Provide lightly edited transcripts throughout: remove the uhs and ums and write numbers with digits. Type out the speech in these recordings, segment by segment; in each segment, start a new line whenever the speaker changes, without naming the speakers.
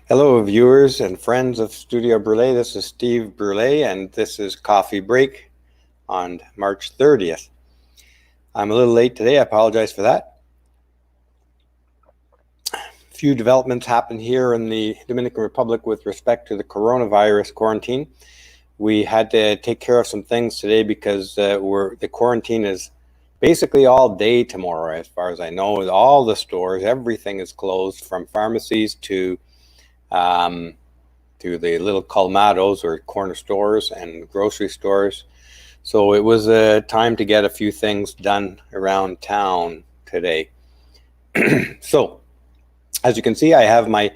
Hello, viewers and friends of Studio Brulé. This is Steve Brulé, and this is Coffee Break on March 30th. I'm a little late today. I apologize for that. A few developments happened here in the Dominican Republic with respect to the coronavirus quarantine. We had to take care of some things today because the quarantine is basically all day tomorrow, as far as I know. All the stores, everything is closed, from pharmacies to the little colmados or corner stores and grocery stores. So it was a time to get a few things done around town today. So, as you can see, I have my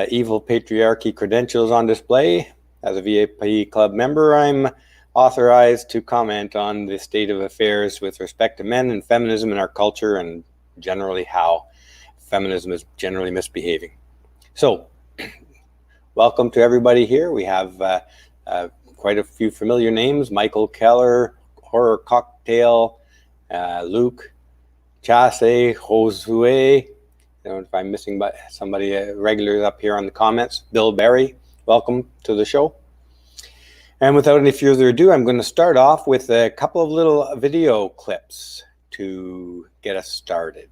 evil patriarchy credentials on display. As a VIP club member, I'm authorized to comment on the state of affairs with respect to men and feminism in our culture, and generally how feminism is generally misbehaving. So, welcome to everybody here. We have quite a few familiar names: Michael Keller, Horror Cocktail, Luke, Chase, Josue. I don't know if I'm missing somebody regular up here on the comments. Bill Berry, welcome to the show. And without any further ado, I'm going to start off with a couple of little video clips to get us started.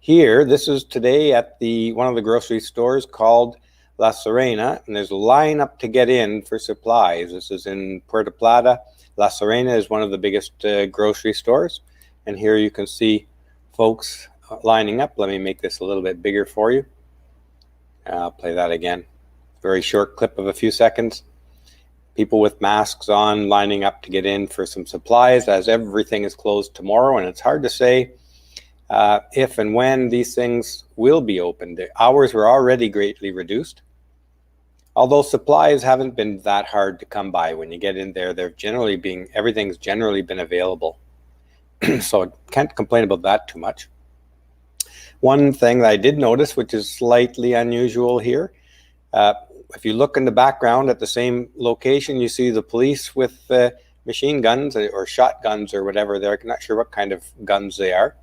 Here, this is today at one of the grocery stores called La Serena, and there's a line up to get in for supplies. This is in Puerto Plata. La Serena is one of the biggest grocery stores, and here you can see folks lining up. Let me make this a little bit bigger for you. I'll play that again. Very short clip of a few seconds. People with masks on lining up to get in for some supplies, as everything is closed tomorrow, and it's hard to say if and when these things will be open. The hours were already greatly reduced. Although supplies haven't been that hard to come by. When you get in there, everything's generally been available. So I can't complain about that too much. One thing that I did notice, which is slightly unusual here, if you look in the background at the same location, you see the police with machine guns or shotguns or whatever. They're not sure what kind of guns they are.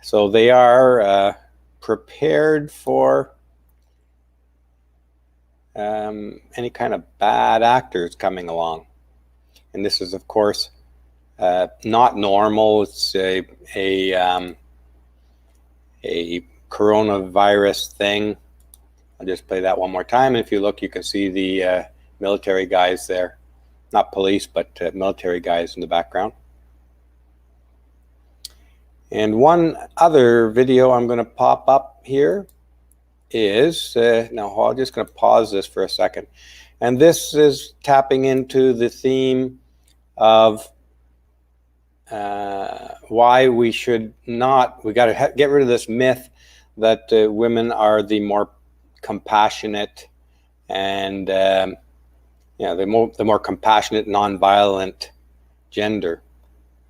So they are prepared for any kind of bad actors coming along. And this is, of course, not normal. It's a coronavirus thing. I'll just play that one more time. And if you look, you can see the military guys there. Not police, but military guys in the background. And one other video I'm going to pop up here is, now I'm just going to pause this for a second. And this is tapping into the theme of why we got to get rid of this myth that women are the more compassionate and the more compassionate, nonviolent gender.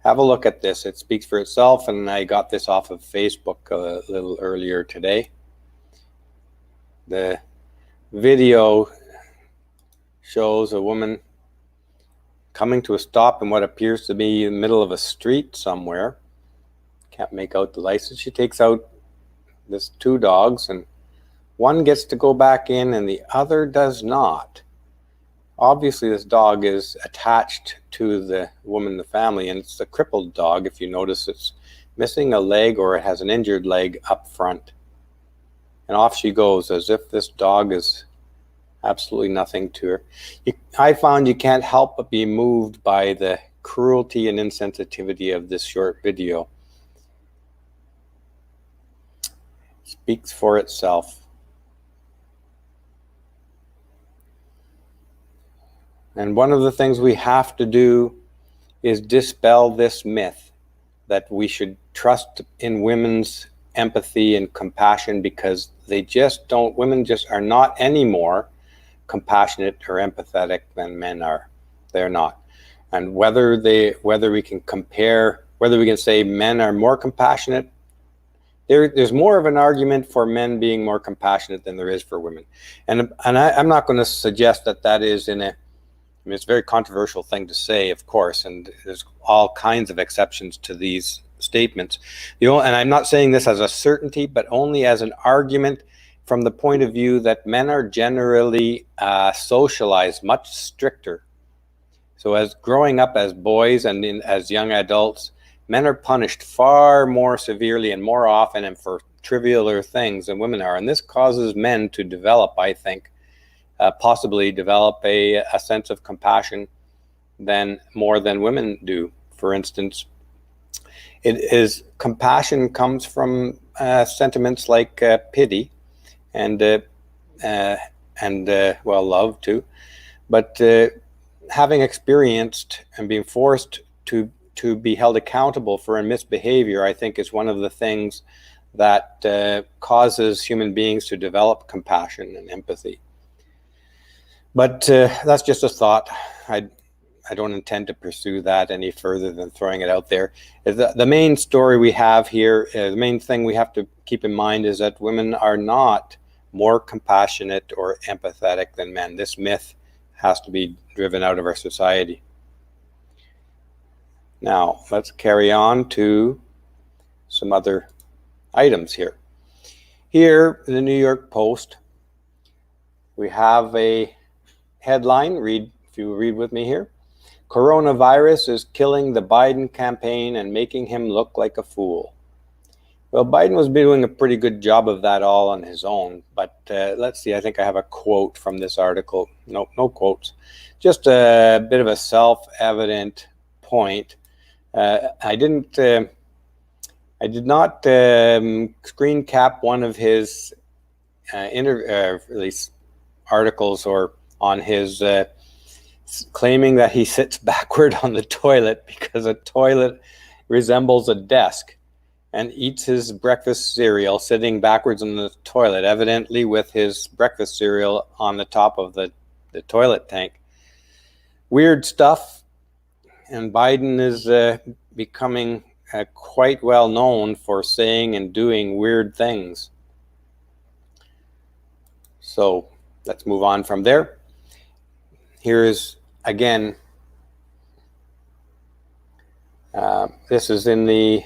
Have a look at this. It speaks for itself, and I got this off of Facebook a little earlier today. The video shows a woman coming to a stop in what appears to be in the middle of a street somewhere. Can't make out the license. She takes out this two dogs, and one gets to go back in and the other does not. Obviously, this dog is attached to the woman, the family, and it's a crippled dog. If you notice, it's missing a leg or it has an injured leg up front. And off she goes as if this dog is absolutely nothing to her. I found you can't help but be moved by the cruelty and insensitivity of this short video. It speaks for itself. And one of the things we have to do is dispel this myth that we should trust in women's empathy and compassion, because women just are not any more compassionate or empathetic than men are. They're not. And whether we can say men are more compassionate, there's more of an argument for men being more compassionate than there is for women. And I'm not going to suggest that is it's a very controversial thing to say, of course, and there's all kinds of exceptions to these statements. And I'm not saying this as a certainty, but only as an argument from the point of view that men are generally socialized much stricter. So as growing up as boys and as young adults, men are punished far more severely and more often and for trivialer things than women are. And this causes men to develop, I think, possibly develop a sense of compassion more than women do. For instance, compassion comes from sentiments like pity and love too. But having experienced and being forced to be held accountable for a misbehavior, I think is one of the things that causes human beings to develop compassion and empathy. But that's just a thought. I don't intend to pursue that any further than throwing it out there. The main story we have here, the main thing we have to keep in mind is that women are not more compassionate or empathetic than men. This myth has to be driven out of our society. Now, let's carry on to some other items here. Here in the New York Post, we have a headline. If you read with me here. Coronavirus is killing the Biden campaign and making him look like a fool. Well, Biden was doing a pretty good job of that all on his own, but let's see, I think I have a quote from this article. No quotes. Just a bit of a self-evident point. I did not screen cap one of his release articles or on his claiming that he sits backward on the toilet because a toilet resembles a desk, and eats his breakfast cereal sitting backwards on the toilet, evidently with his breakfast cereal on the top of the toilet tank. Weird stuff, and Biden is becoming quite well known for saying and doing weird things. So let's move on from there. Here's again, this is in the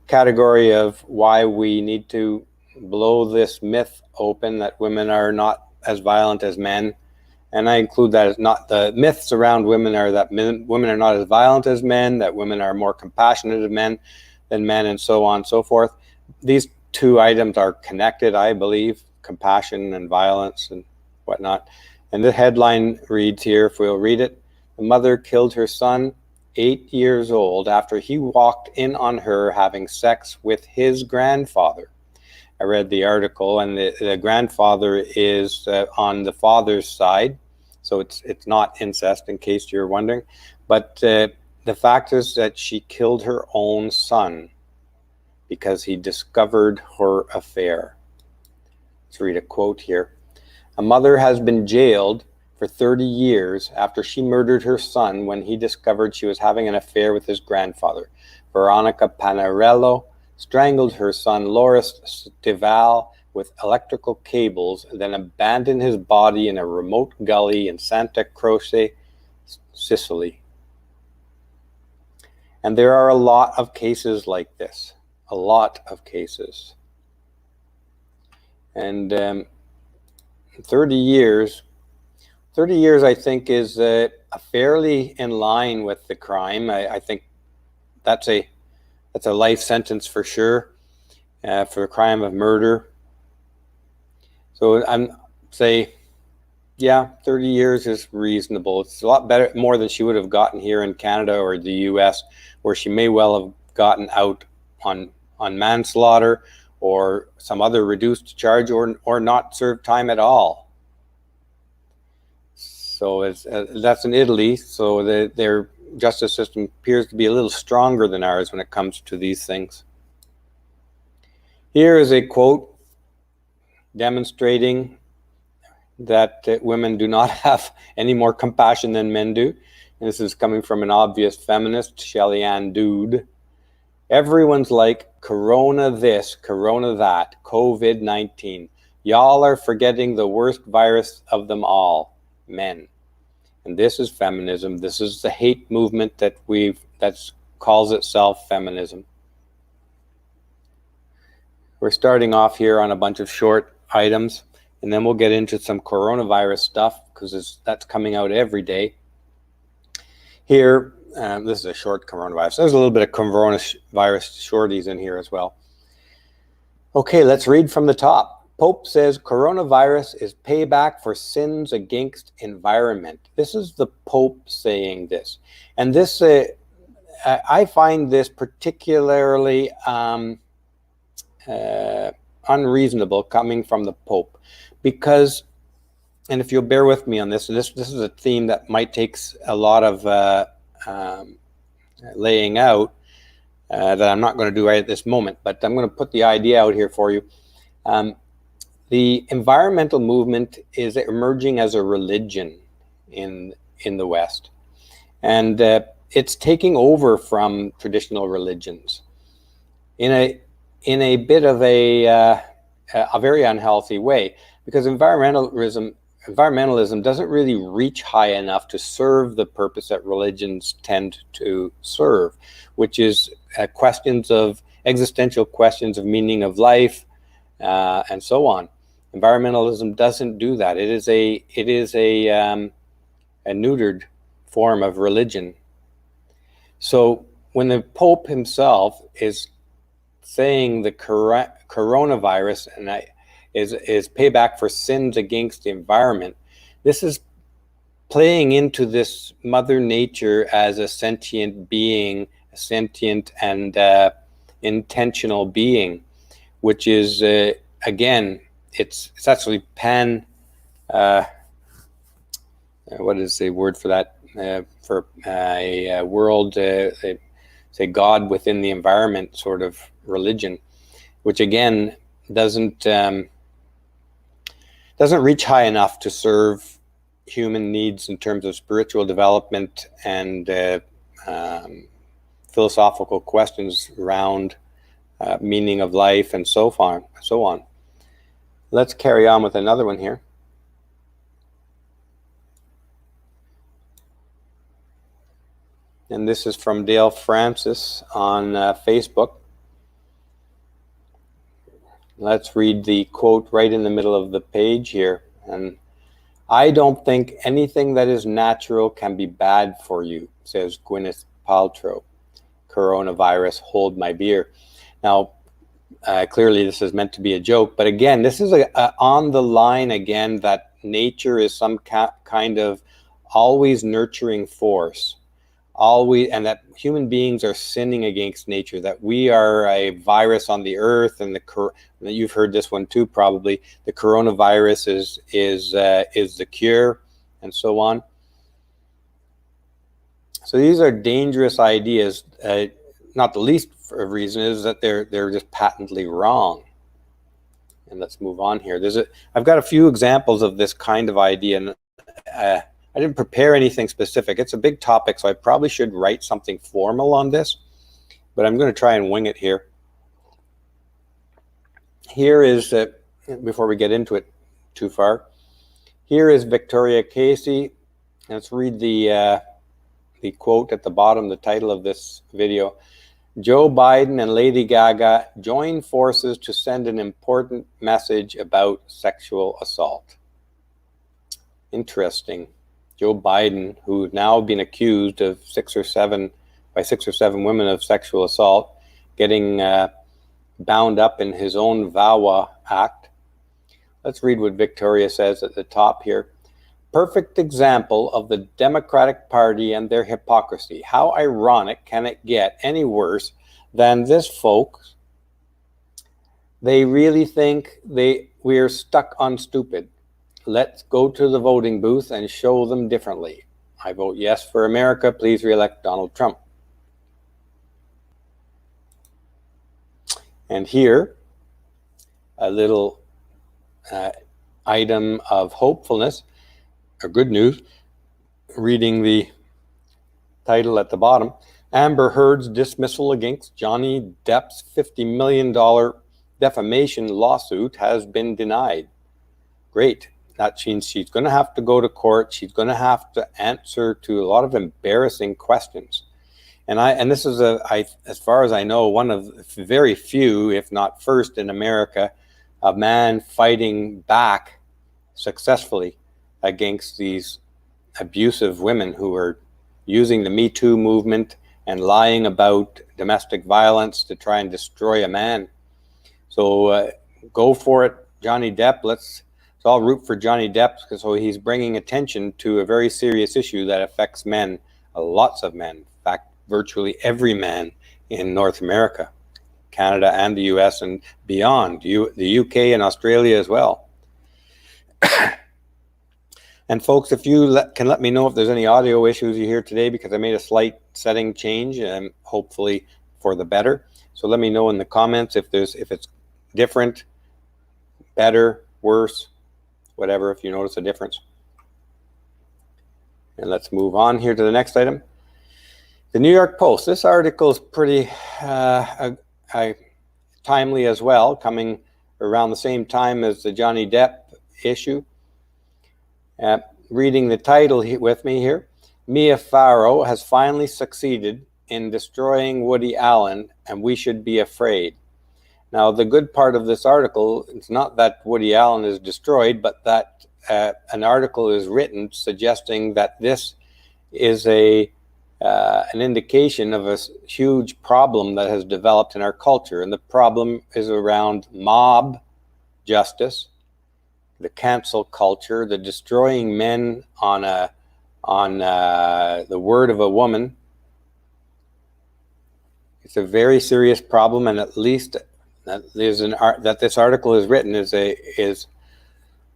category of why we need to blow this myth open that women are not as violent as men. And I include that as not the myths around women are that women are not as violent as men, that women are more compassionate than men, and so on and so forth. These two items are connected, I believe, compassion and violence and whatnot. And the headline reads here, if we'll read it, the mother killed her son, 8 years old, after he walked in on her having sex with his grandfather. I read the article, and the grandfather is on the father's side, so it's not incest, in case you're wondering. But the fact is that she killed her own son because he discovered her affair. Let's read a quote here. A mother has been jailed for 30 years after she murdered her son when he discovered she was having an affair with his grandfather. Veronica Panarello strangled her son Loris Stival with electrical cables, then abandoned his body in a remote gully in Santa Croce, Sicily. And there are a lot of cases like this, a lot of cases. And 30 years, I think, is fairly in line with the crime. I think that's a life sentence for sure, for the crime of murder. So I'm say, yeah, 30 years is reasonable. It's a lot better, more than she would have gotten here in Canada or the U.S., where she may well have gotten out on manslaughter or some other reduced charge, or not served time at all. So that's in Italy. So their justice system appears to be a little stronger than ours when it comes to these things. Here is a quote demonstrating that women do not have any more compassion than men do. And this is coming from an obvious feminist, Shelley Ann Dude. Everyone's like, corona this, corona that, COVID-19. Y'all are forgetting the worst virus of them all, men. And this is feminism. This is the hate movement that calls itself feminism. We're starting off here on a bunch of short items, and then we'll get into some coronavirus stuff because that's coming out every day. Here, this is a short coronavirus. There's a little bit of coronavirus shorties in here as well. Okay, let's read from the top. Pope says coronavirus is payback for sins against environment. This is the Pope saying this. And this, I find this particularly unreasonable coming from the Pope, because, and if you'll bear with me on this, this is a theme that might take a lot of laying out that I'm not going to do right at this moment, but I'm going to put the idea out here for you. The environmental movement is emerging as a religion in the West, and it's taking over from traditional religions in a bit of a very unhealthy way, because environmentalism doesn't really reach high enough to serve the purpose that religions tend to serve, which is existential questions of meaning of life, and so on. Environmentalism doesn't do that. It is a neutered form of religion. So when the Pope himself is saying the coronavirus is payback for sins against the environment, this is playing into this Mother Nature as a sentient being, a sentient and intentional being, which is again, it's actually what is the word for that? For a world, say God within the environment sort of religion, which again doesn't reach high enough to serve human needs in terms of spiritual development and philosophical questions around meaning of life and so on. Let's carry on with another one here. And this is from Dale Francis on Facebook. Let's read the quote right in the middle of the page here. And I don't think anything that is natural can be bad for you, says Gwyneth Paltrow. Coronavirus, hold my beer. Now, clearly this is meant to be a joke, but again, this is on the line again that nature is some kind of always nurturing force. And that human beings are sinning against nature, that we are a virus on the earth, and you've heard this one too probably, the coronavirus is the cure, and so on. So these are dangerous ideas. Not the least reason is that they're just patently wrong. And let's move on here. I've got a few examples of this kind of idea, and I didn't prepare anything specific. It's a big topic, so I probably should write something formal on this, but I'm going to try and wing it here. Here is, before we get into it too far, here is Victoria Casey. Let's read the quote at the bottom, the title of this video. Joe Biden and Lady Gaga join forces to send an important message about sexual assault. Interesting. Joe Biden, who's now been accused of 6 or 7 women of sexual assault, getting bound up in his own VAWA act. Let's read what Victoria says at the top here. Perfect example of the Democratic Party and their hypocrisy. How ironic can it get any worse than this, folks? They really think we're stuck on stupid. Let's go to the voting booth and show them differently. I vote yes for America. Please re-elect Donald Trump. And here, a little item of hopefulness, or good news, reading the title at the bottom. Amber Heard's dismissal against Johnny Depp's $50 million defamation lawsuit has been denied. Great. That means she's going to have to go to court. She's going to have to answer to a lot of embarrassing questions. And this is as far as I know, one of very few, if not first in America, a man fighting back successfully against these abusive women who are using the Me Too movement and lying about domestic violence to try and destroy a man. So go for it, Johnny Depp. Let's all root for Johnny Depp, because so he's bringing attention to a very serious issue that affects men, lots of men. In fact, virtually every man in North America, Canada and the US and beyond, the UK and Australia as well. And folks, if you can let me know if there's any audio issues you hear today, because I made a slight setting change, and hopefully for the better. So let me know in the comments if it's different, better, worse, whatever, if you notice a difference. And let's move on here to the next item. The New York Post. This article is pretty timely as well, coming around the same time as the Johnny Depp issue. Reading the title with me here, Mia Farrow has finally succeeded in destroying Woody Allen, and we should be afraid. Now, the good part of this article, it's not that Woody Allen is destroyed, but that an article is written suggesting that this is an indication of a huge problem that has developed in our culture. And the problem is around mob justice, the cancel culture, the destroying men on the word of a woman. It's a very serious problem, and at least that this article is written is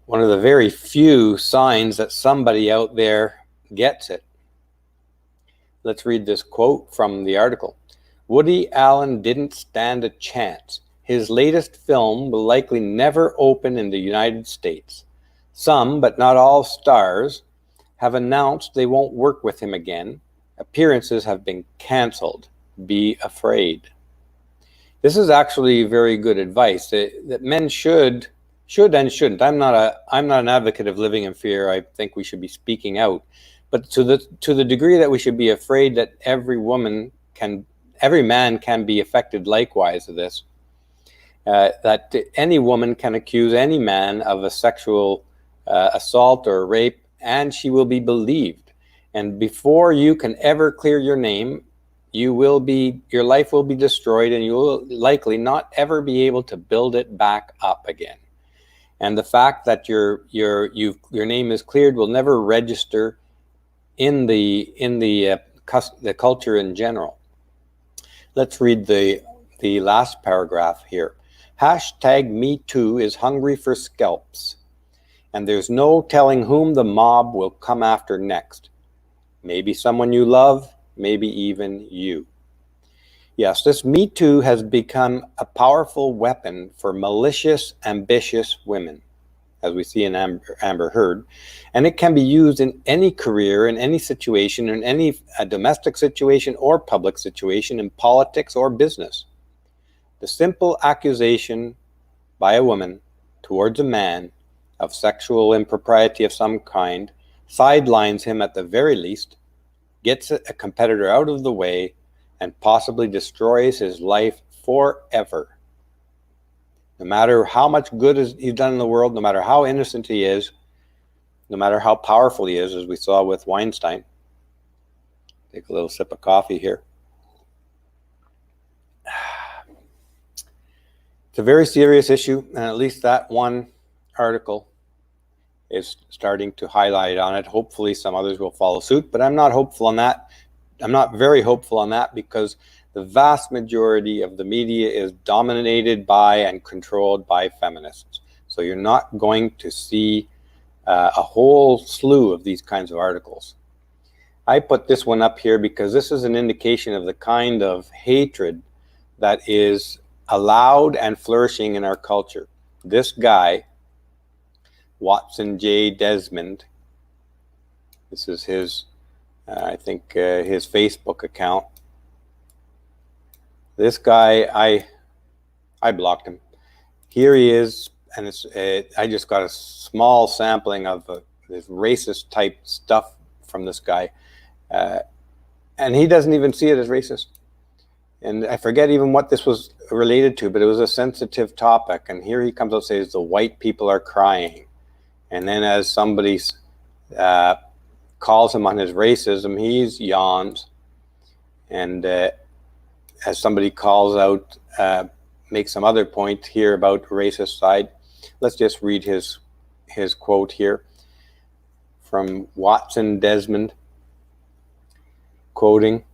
one of the very few signs that somebody out there gets it. Let's read this quote from the article. Woody Allen didn't stand a chance. His latest film will likely never open in the United States. Some, but not all stars, have announced they won't work with him again. Appearances have been canceled. Be afraid. This is actually very good advice that men should and shouldn't. I'm not an advocate of living in fear. I think we should be speaking out. But to the degree that we should be afraid that every man can be affected likewise of this, that any woman can accuse any man of a sexual assault or rape, and she will be believed. And before you can ever clear your name, your life will be destroyed, and you will likely not ever be able to build it back up again. And the fact that your name is cleared will never register in the culture in general. Let's read the last paragraph here. #MeToo is hungry for scalps, and there's no telling whom the mob will come after next. Maybe someone you love, maybe even you. Yes, this Me Too has become a powerful weapon for malicious, ambitious women, as we see in Amber Heard, and it can be used in any career, in any situation, in any domestic situation or public situation, in politics or business. The simple accusation by a woman towards a man of sexual impropriety of some kind sidelines him at the very least, gets a competitor out of the way, and possibly destroys his life forever. No matter how much good he's done in the world, no matter how innocent he is, no matter how powerful he is, as we saw with Weinstein. Take a little sip of coffee here. It's a very serious issue, and at least that one article is starting to highlight on it. Hopefully some others will follow suit, but I'm not hopeful on that. I'm not very hopeful on that, because the vast majority of the media is dominated by and controlled by feminists. So you're not going to see a whole slew of these kinds of articles. I put this one up here because this is an indication of the kind of hatred that is allowed and flourishing in our culture. This guy, Watson J. Desmond, this is his, I think his Facebook account. This guy, I blocked him. Here he is, and I just got a small sampling of this racist type stuff from this guy. And he doesn't even see it as racist. And I forget even what this was related to, but it was a sensitive topic. And here he comes out and says the white people are crying. And then as somebody calls him on his racism, he yawns. And as somebody calls out, makes some other point here about racist side, let's just read his quote here from Watson Desmond, quoting,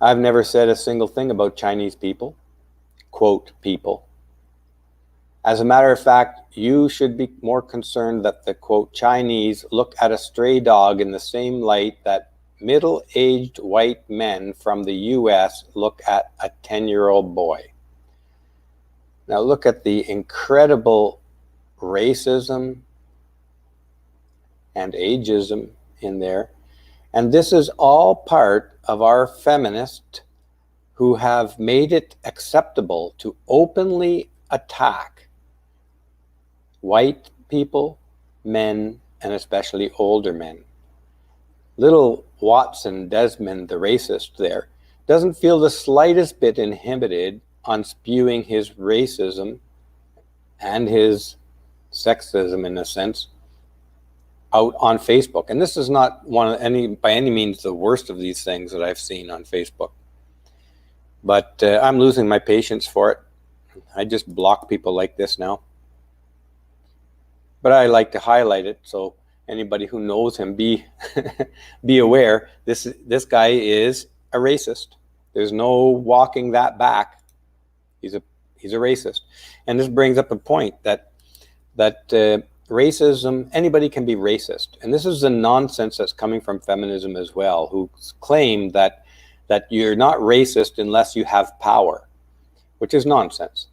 "I've never said a single thing about Chinese people, quote, people. As a matter of fact, you should be more concerned that the, quote, Chinese look at a stray dog in the same light that middle-aged white men from the US look at a 10-year-old boy." Now look at the incredible racism and ageism in there. And this is all part of our feminists who have made it acceptable to openly attack white people, men, and especially older men. Little Watson Desmond, the racist there, doesn't feel the slightest bit inhibited on spewing his racism and his sexism, in a sense, out on Facebook. And this is not by any means the worst of these things that I've seen on Facebook. But I'm losing my patience for it. I just block people like this now. But I like to highlight it, so anybody who knows him, be aware, this guy is a racist. There's no walking that back. He's a racist. And this brings up a point that racism, anybody can be racist. And this is the nonsense that's coming from feminism as well, who claim that you're not racist unless you have power, which is nonsense.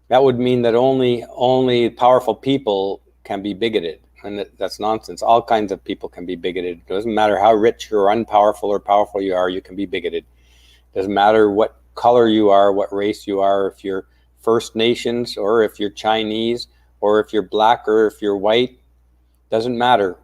That would mean that only powerful people can be bigoted. And that's nonsense. All kinds of people can be bigoted. It doesn't matter how rich or unpowerful or powerful you are, you can be bigoted. It doesn't matter what color you are, what race you are, if you're First Nations or if you're Chinese or if you're black or if you're white. Doesn't matter.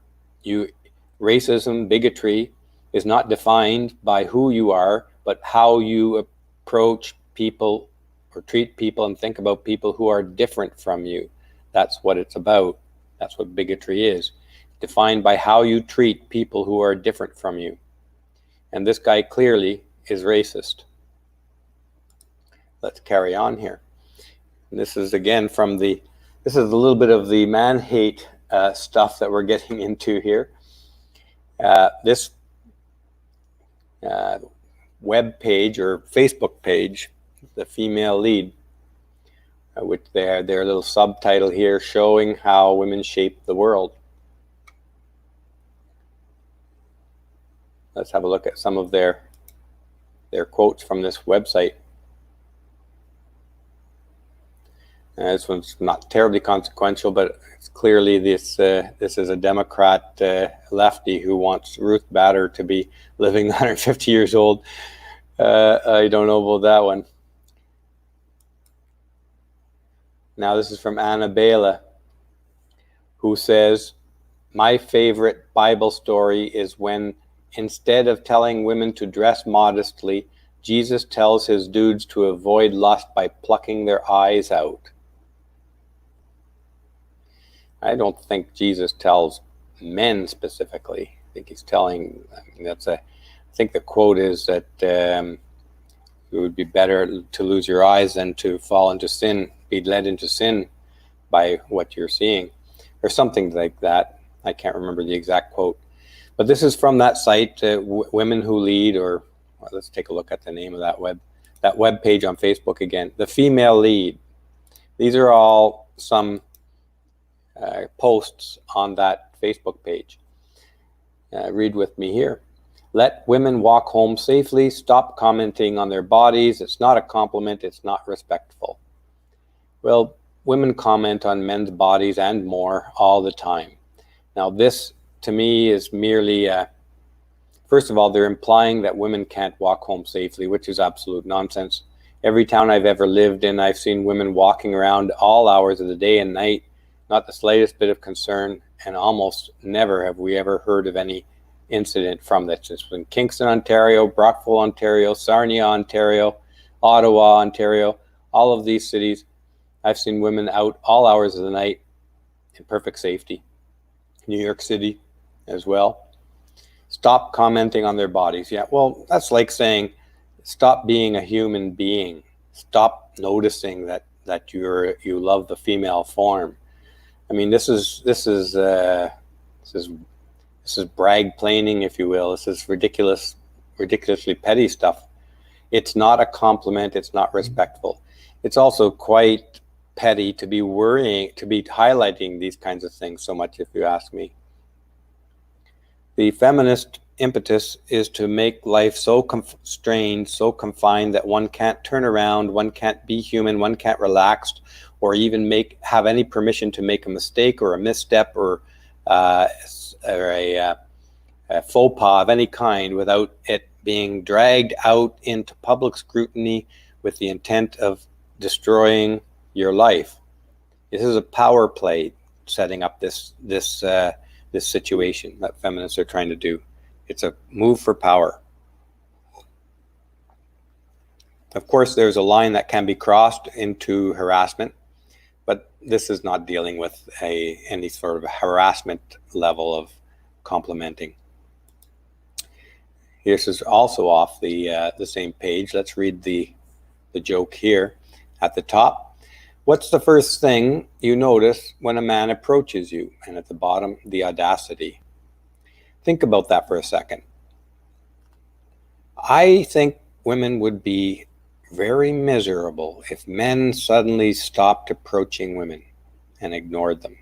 Racism, bigotry is not defined by who you are, but how you approach people or treat people and think about people who are different from you. That's what it's about. That's what bigotry is. Defined by how you treat people who are different from you. And this guy clearly is racist. Let's carry on here. And this is again this is a little bit of the man-hate stuff that we're getting into here. This web page or Facebook page, the female lead, with their little subtitle here showing how women shape the world. Let's have a look at some of their quotes from this website. This one's not terribly consequential, but it's clearly this is a Democrat lefty who wants Ruth Bader to be living 150 years old. I don't know about that one. Now this is from Anna Bela, who says, "My favorite Bible story is when, instead of telling women to dress modestly, Jesus tells his dudes to avoid lust by plucking their eyes out." I don't think Jesus tells men specifically. I think he's telling, I think the quote is that it would be better to lose your eyes than to fall into sin, be led into sin by what you're seeing, or something like that. I can't remember the exact quote. But this is from that site, Women Who Lead, or let's take a look at the name of that web page on Facebook again. The Female Lead. These are all some posts on that Facebook page. Read with me here. "Let women walk home safely. Stop commenting on their bodies. It's not a compliment. It's not respectful." Well, women comment on men's bodies and more all the time. Now this, to me, is merely, first of all, they're implying that women can't walk home safely, which is absolute nonsense. Every town I've ever lived in, I've seen women walking around all hours of the day and night, not the slightest bit of concern, and almost never have we ever heard of any incident from this. It's in Kingston, Ontario, Brockville, Ontario, Sarnia, Ontario, Ottawa, Ontario, all of these cities. I've seen women out all hours of the night in perfect safety. New York City as well. Stop commenting on their bodies. Yeah, well, that's like saying, stop being a human being. Stop noticing that you love the female form. I mean, this is brag-planing, if you will. This is ridiculously petty stuff. It's not a compliment. It's not respectful. It's also quite petty to be highlighting these kinds of things so much, if you ask me. The feminist impetus is to make life so constrained, so confined that one can't turn around, one can't be human, one can't relax, or even have any permission to make a mistake or a misstep or a faux pas of any kind without it being dragged out into public scrutiny with the intent of destroying your life. This is a power play setting up this situation that feminists are trying to do. It's a move for power. Of course, there's a line that can be crossed into harassment, but this is not dealing with any sort of harassment level of complimenting. This is also off the same page. Let's read the joke here at the top. What's the first thing you notice when a man approaches you? And at the bottom, the audacity. Think about that for a second. I think women would be very miserable if men suddenly stopped approaching women and ignored them.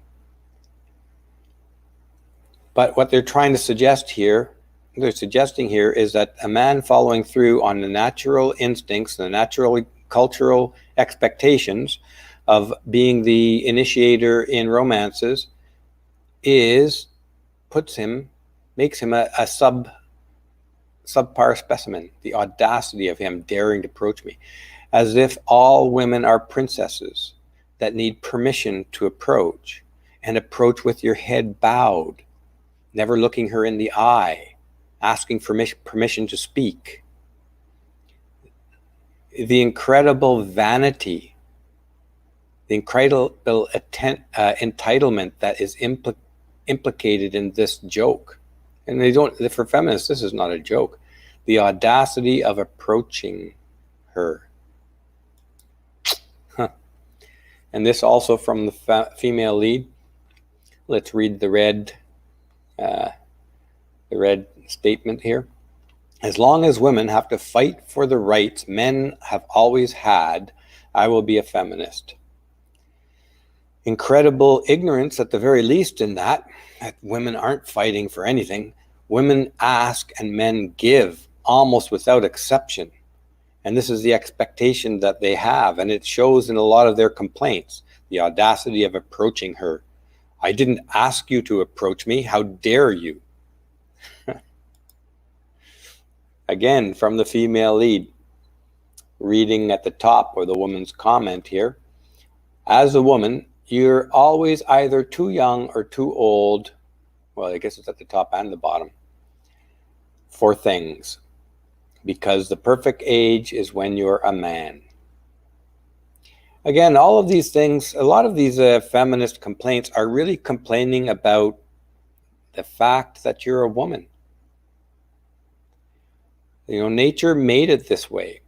But what they're suggesting here is that a man following through on the natural instincts, the natural cultural expectations of being the initiator in romances makes him a subpar specimen. The audacity of him daring to approach me, as if all women are princesses that need permission to approach, and approach with your head bowed, never looking her in the eye, asking for permission to speak. The incredible vanity, the incredible entitlement that is implicated in this joke. And for feminists, this is not a joke. The audacity of approaching her. And this also from the female lead. Let's read the red statement here. As long as women have to fight for the rights men have always had, I will be a feminist. Incredible ignorance at the very least in that women aren't fighting for anything. Women ask and men give almost without exception. And this is the expectation that they have, and it shows in a lot of their complaints. The audacity of approaching her. I didn't ask you to approach me. How dare you? Again, from the female lead, reading at the top or the woman's comment here. As a woman, you're always either too young or too old. Well, I guess it's at the top and the bottom. For things. Because the perfect age is when you're a man. Again, all of these things, a lot of these feminist complaints are really complaining about the fact that you're a woman. You know, nature made it this way.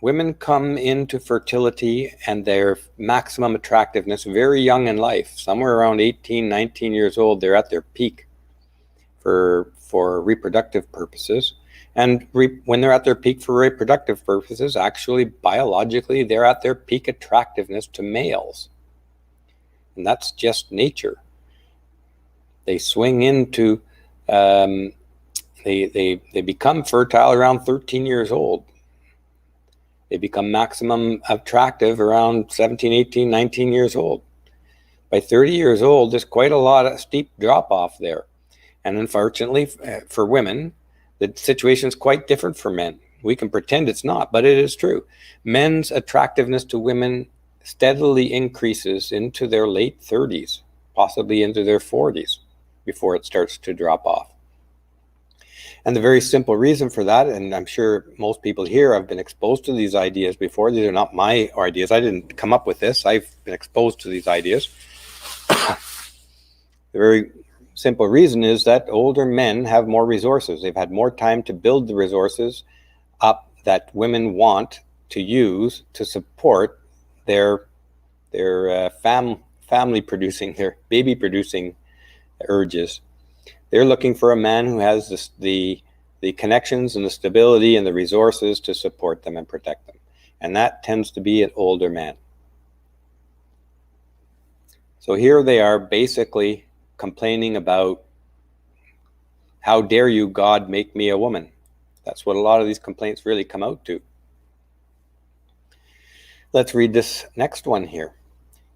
Women come into fertility and their maximum attractiveness very young in life. Somewhere around 18, 19 years old, they're at their peak for reproductive purposes. And when they're at their peak for reproductive purposes, actually, biologically, they're at their peak attractiveness to males. And that's just nature. They swing into, they become fertile around 13 years old. They become maximum attractive around 17, 18, 19 years old. By 30 years old, there's quite a lot of steep drop off there. And unfortunately, for women, the situation is quite different for men. We can pretend it's not, but it is true. Men's attractiveness to women steadily increases into their late 30s, possibly into their 40s, before it starts to drop off. And the very simple reason for that, and I'm sure most people here have been exposed to these ideas before. These are not my ideas. I didn't come up with this. I've been exposed to these ideas. The very simple reason is that older men have more resources. They've had more time to build the resources up that women want to use to support their family producing, their baby producing urges. They're looking for a man who has the connections and the stability and the resources to support them and protect them. And that tends to be an older man. So here they are basically complaining about, how dare you, God, make me a woman? That's what a lot of these complaints really come out to. Let's read this next one here.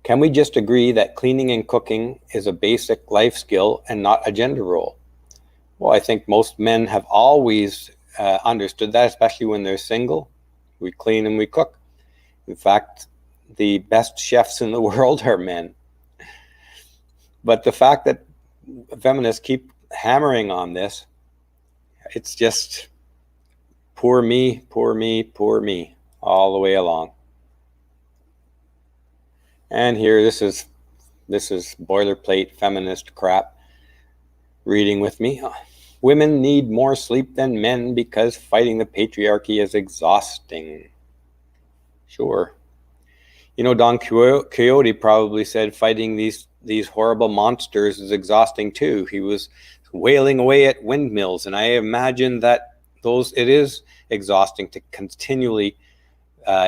Can we just agree that cleaning and cooking is a basic life skill and not a gender role? Well, I think most men have always understood that, especially when they're single. We clean and we cook. In fact, the best chefs in the world are men. But the fact that feminists keep hammering on this, it's just poor me, poor me, poor me, all the way along. And here, this is boilerplate feminist crap. Reading with me. Women need more sleep than men because fighting the patriarchy is exhausting. Sure. You know, Don Quixote probably said fighting these horrible monsters is exhausting too. He was wailing away at windmills, and I imagine that it is exhausting to continually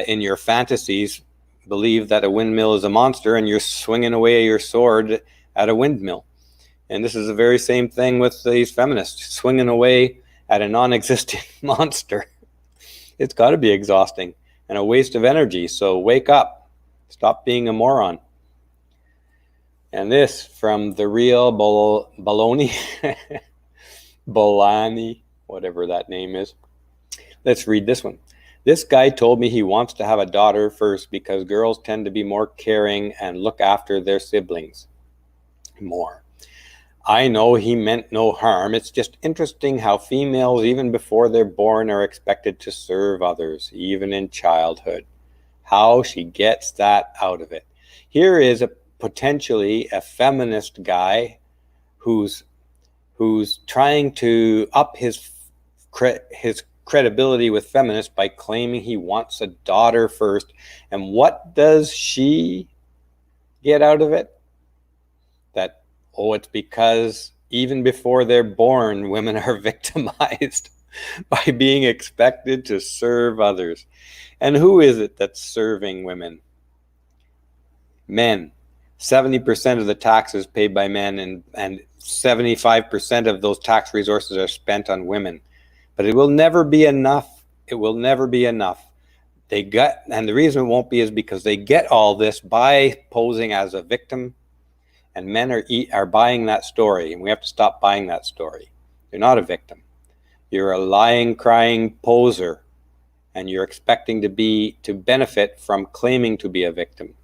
in your fantasies believe that a windmill is a monster and you're swinging away your sword at a windmill. And this is the very same thing with these feminists, swinging away at a non-existent monster. It's got to be exhausting and a waste of energy. So wake up. Stop being a moron. And this from the real Bologna, Bolani, whatever that name is. Let's read this one. This guy told me he wants to have a daughter first because girls tend to be more caring and look after their siblings more. I know he meant no harm. It's just interesting how females, even before they're born, are expected to serve others, even in childhood. How she gets that out of it. Here is potentially a feminist guy who's trying to up his credibility with feminists by claiming he wants a daughter first. And what does she get out of it? That, oh, it's because even before they're born, women are victimized by being expected to serve others. And who is it that's serving women? Men. 70% of the taxes paid by men, and 75% of those tax resources are spent on women. But it will never be enough. It will never be enough. And the reason it won't be is because they get all this by posing as a victim, and men are buying that story, and we have to stop buying that story. You're not a victim. You're a lying, crying poser, and you're expecting to benefit from claiming to be a victim.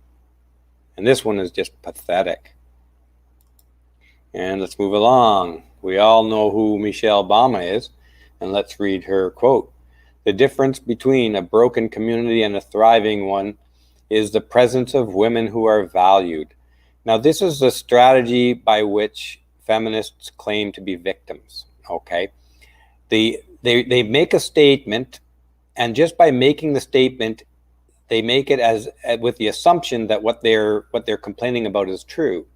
And this one is just pathetic. And let's move along. We all know who Michelle Obama is, and let's read her quote. The difference between a broken community and a thriving one is the presence of women who are valued. Now, this is the strategy by which feminists claim to be victims, okay? They make a statement, and just by making the statement, they make it as with the assumption that what they're complaining about is true.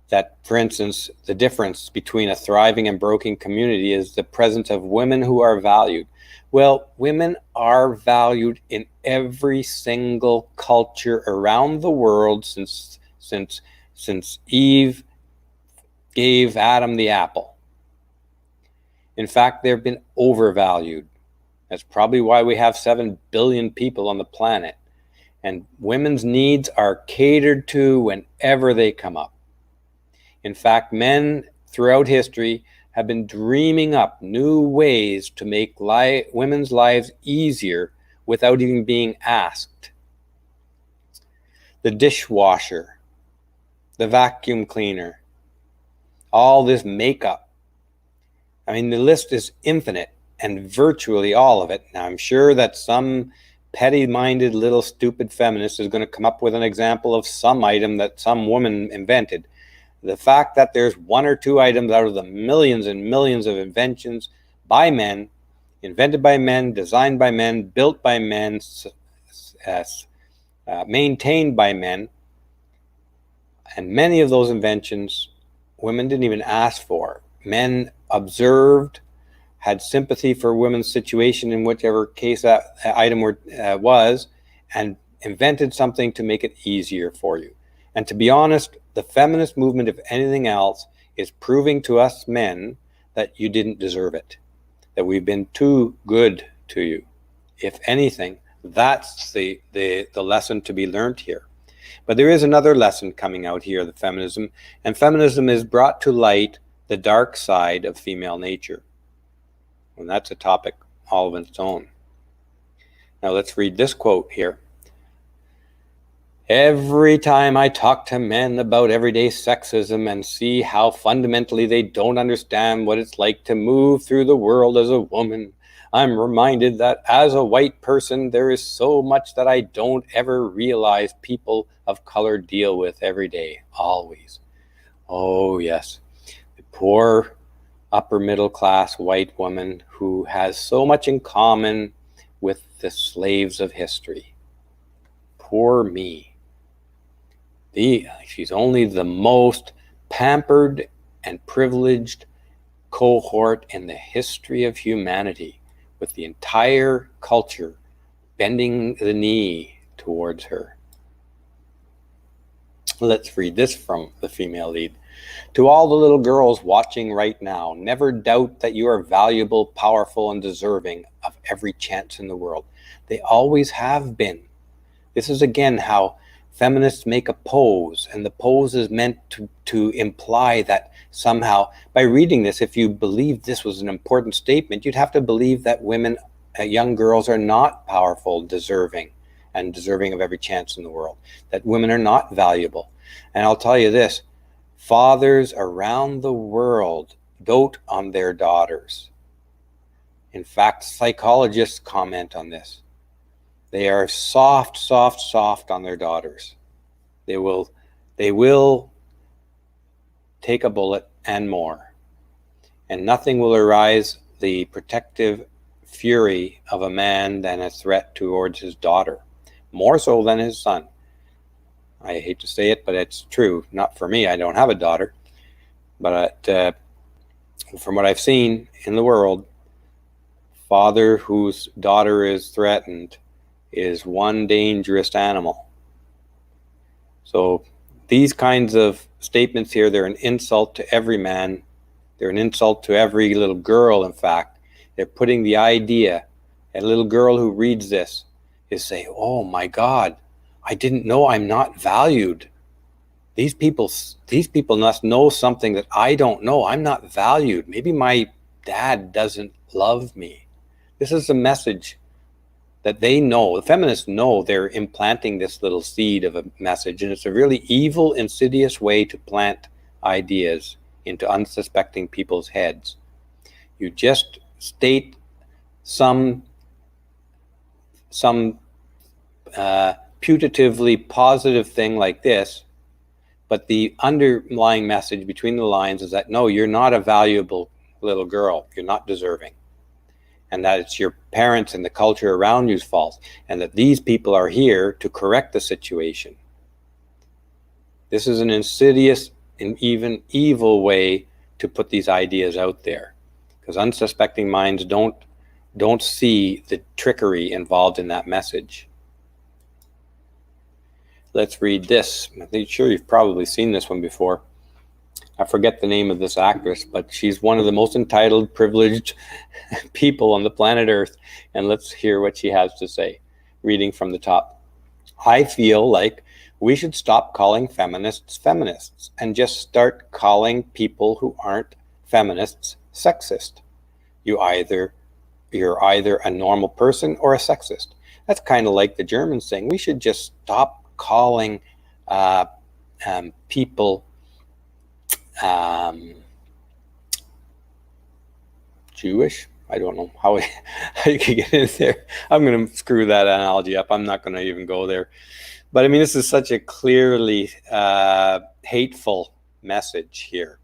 That, for instance, the difference between a thriving and broken community is the presence of women who are valued. Well, women are valued in every single culture around the world since Eve gave Adam the apple. In fact, they've been overvalued. That's probably why we have 7 billion people on the planet. And women's needs are catered to whenever they come up. In fact, men throughout history have been dreaming up new ways to make women's lives easier without even being asked. The dishwasher, the vacuum cleaner, all this makeup. I mean, the list is infinite, and virtually all of it. Now, I'm sure that some petty-minded little stupid feminist is going to come up with an example of some item that some woman invented. The fact that there's one or two items out of the millions and millions of inventions by men, invented by men, designed by men, built by men, maintained by men, and many of those inventions women didn't even ask for. Men observed, had sympathy for women's situation in whichever case that item was, and invented something to make it easier for you. And to be honest, the feminist movement, if anything else, is proving to us men that you didn't deserve it, that we've been too good to you. If anything, that's the lesson to be learned here. But there is another lesson coming out here, the feminism, and feminism is brought to light the dark side of female nature. And that's a topic all of its own. Now let's read this quote here. Every time I talk to men about everyday sexism and see how fundamentally they don't understand what it's like to move through the world as a woman, I'm reminded that as a white person, there is so much that I don't ever realize people of color deal with every day, always. Oh yes, the poor upper middle class white woman who has so much in common with the slaves of history. Poor me. She's only the most pampered and privileged cohort in the history of humanity, with the entire culture bending the knee towards her. Let's read this from the female lead. To all the little girls watching right now, never doubt that you are valuable, powerful, and deserving of every chance in the world. They always have been. This is again how feminists make a pose, and the pose is meant to imply that somehow, by reading this, if you believe this was an important statement, you'd have to believe that women, young girls, are not powerful, deserving of every chance in the world, that women are not valuable. And I'll tell you this, fathers around the world dote on their daughters. In fact, psychologists comment on this. They are soft on their daughters. They will take a bullet and more. And nothing will arouse the protective fury of a man than a threat towards his daughter, more so than his son. I hate to say it, but it's true. Not for me, I don't have a daughter. But from what I've seen in the world, father whose daughter is threatened is one dangerous animal. So these kinds of statements here, they're an insult to every man. They're an insult to every little girl, in fact. They're putting the idea, a little girl who reads this is saying, oh my God, I didn't know I'm not valued. These people must know something that I don't know. I'm not valued. Maybe my dad doesn't love me. This is a message that they know, the feminists know they're implanting this little seed of a message, and it's a really evil, insidious way to plant ideas into unsuspecting people's heads. You just state some putatively positive thing like this, but the underlying message between the lines is that no, you're not a valuable little girl, you're not deserving, and that it's your parents and the culture around you's fault, and that these people are here to correct the situation. This is an insidious and even evil way to put these ideas out there, because unsuspecting minds don't see the trickery involved in that message. Let's read this. I'm sure you've probably seen this one before. I forget the name of this actress, but she's one of the most entitled, privileged people on the planet Earth. And let's hear what she has to say. Reading from the top. I feel like we should stop calling feminists feminists and just start calling people who aren't feminists sexist. You're either a normal person or a sexist. That's kind of like the Germans saying we should just stop calling people Jewish. I don't know how you could get in there. I'm going to screw that analogy up. I'm not going to even go there. But I mean, this is such a clearly hateful message here.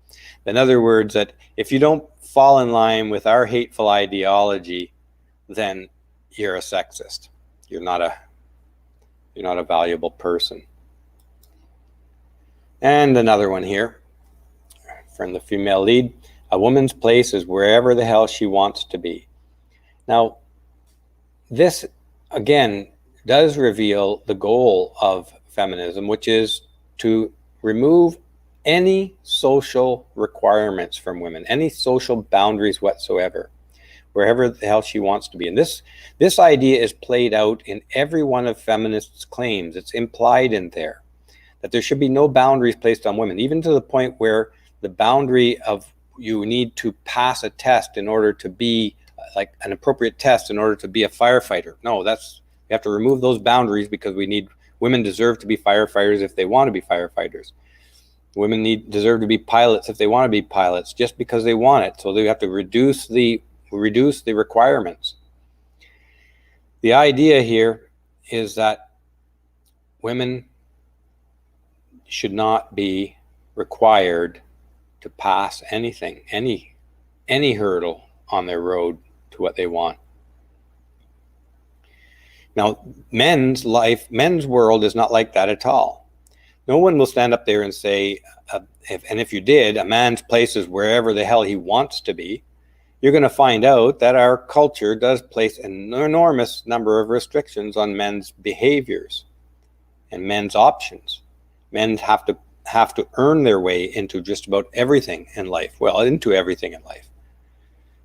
In other words, that if you don't fall in line with our hateful ideology, then you're a sexist. You're not a valuable person. And another one here from the female lead. A woman's place is wherever the hell she wants to be. Now, this, again, does reveal the goal of feminism, which is to remove any social requirements from women, any social boundaries whatsoever, wherever the hell she wants to be. And this idea is played out in every one of feminists' claims. It's implied in there that there should be no boundaries placed on women, even to the point where the boundary of you need to pass a test in order to be like an appropriate test in order to be a firefighter. No, we have to remove those boundaries because women deserve to be firefighters if they want to be firefighters. Women deserve to be pilots if they want to be pilots, just because they want it. So they have to reduce the requirements. The idea here is that women should not be required to pass anything, any hurdle on their road to what they want. Now, men's world is not like that at all. No one will stand up there and say, if you did, a man's place is wherever the hell he wants to be. You're going to find out that our culture does place an enormous number of restrictions on men's behaviors and men's options. Men have to earn their way into just about everything in life. Well, into everything in life.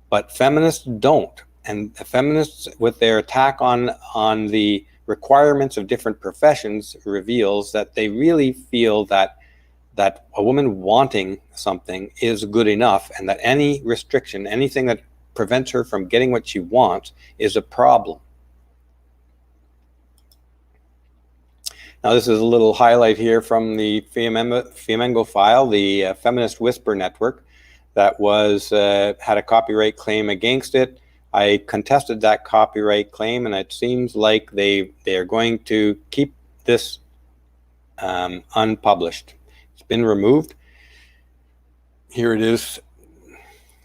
But feminists don't. And the feminists, with their attack on the requirements of different professions, reveals that they really feel that a woman wanting something is good enough, and that any restriction, anything that prevents her from getting what she wants, is a problem. Now, this is a little highlight here from the Femengo file, the Feminist Whisper Network, that had a copyright claim against it. I contested that copyright claim, and it seems like they are going to keep this unpublished. It's been removed. Here it is.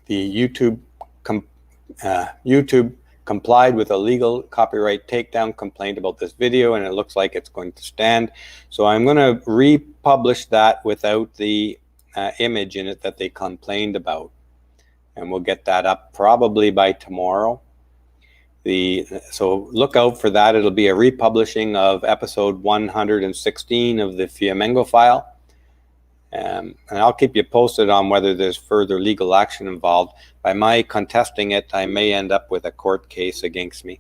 The YouTube complied with a legal copyright takedown complaint about this video, and it looks like it's going to stand. So I'm going to republish that without the image in it that they complained about. And we'll get that up probably by tomorrow. So look out for that. It'll be a republishing of episode 116 of the Femengo file. And I'll keep you posted on whether there's further legal action involved. By my contesting it, I may end up with a court case against me.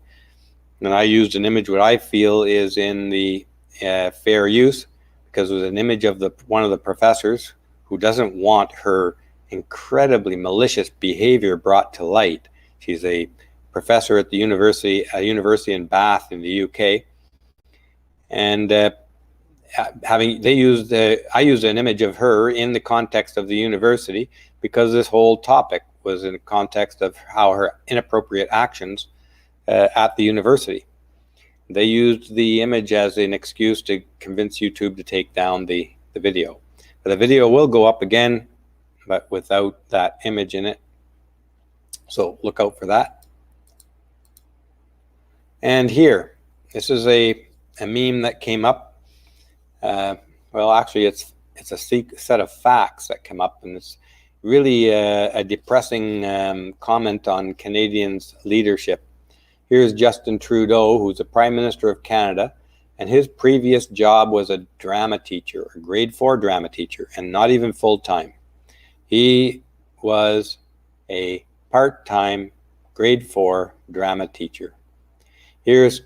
And I used an image what I feel is in the fair use, because it was an image of one of the professors who doesn't want her incredibly malicious behavior brought to light. She's a professor at a university in Bath in the UK, and I used an image of her in the context of the university, because this whole topic was in the context of how her inappropriate actions at the university. They used the image as an excuse to convince YouTube to take down the video. But the video will go up again, but without that image in it. So look out for that. And here, this is a meme that came up. Well, actually, it's a set of facts that come up, and it's really a depressing comment on Canadians' leadership. Here's Justin Trudeau, who's the Prime Minister of Canada, and his previous job was a drama teacher, a grade 4 drama teacher, and not even full-time. He was a part-time grade 4 drama teacher. Here's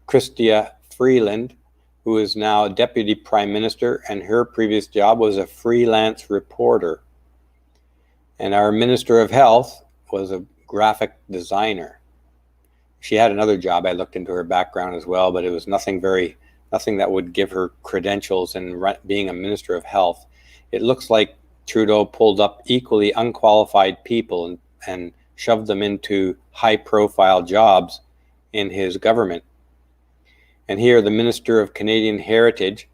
Chrystia Freeland, who is now Deputy Prime Minister, and her previous job was a freelance reporter. And our Minister of Health was a graphic designer. She had another job. I looked into her background as well, but it was nothing that would give her credentials in being a Minister of Health. It looks like Trudeau pulled up equally unqualified people and shoved them into high-profile jobs in his government. And here the Minister of Canadian Heritage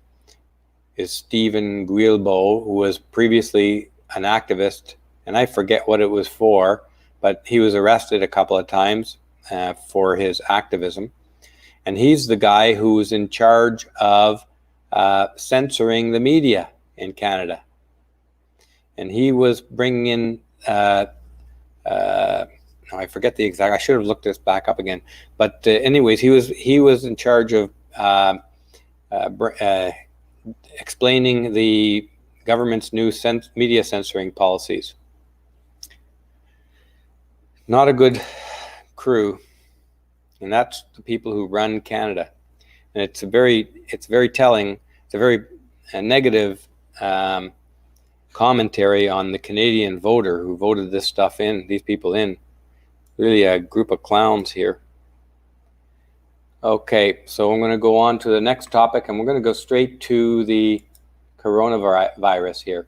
is Stephen Guilbeault, who was previously an activist, and I forget what it was for, but he was arrested a couple of times for his activism. And he's the guy who's in charge of censoring the media in Canada. And he was bringing in, I forget the exact, I should have looked this back up again. But anyways, he was in charge of explaining the government's new media censoring policies. Not a good crew. And that's the people who run Canada. And it's very telling. It's a very negative commentary on the Canadian voter who voted this stuff in, these people in. Really a group of clowns here. Okay, so I'm going to go on to the next topic, and we're going to go straight to the coronavirus here.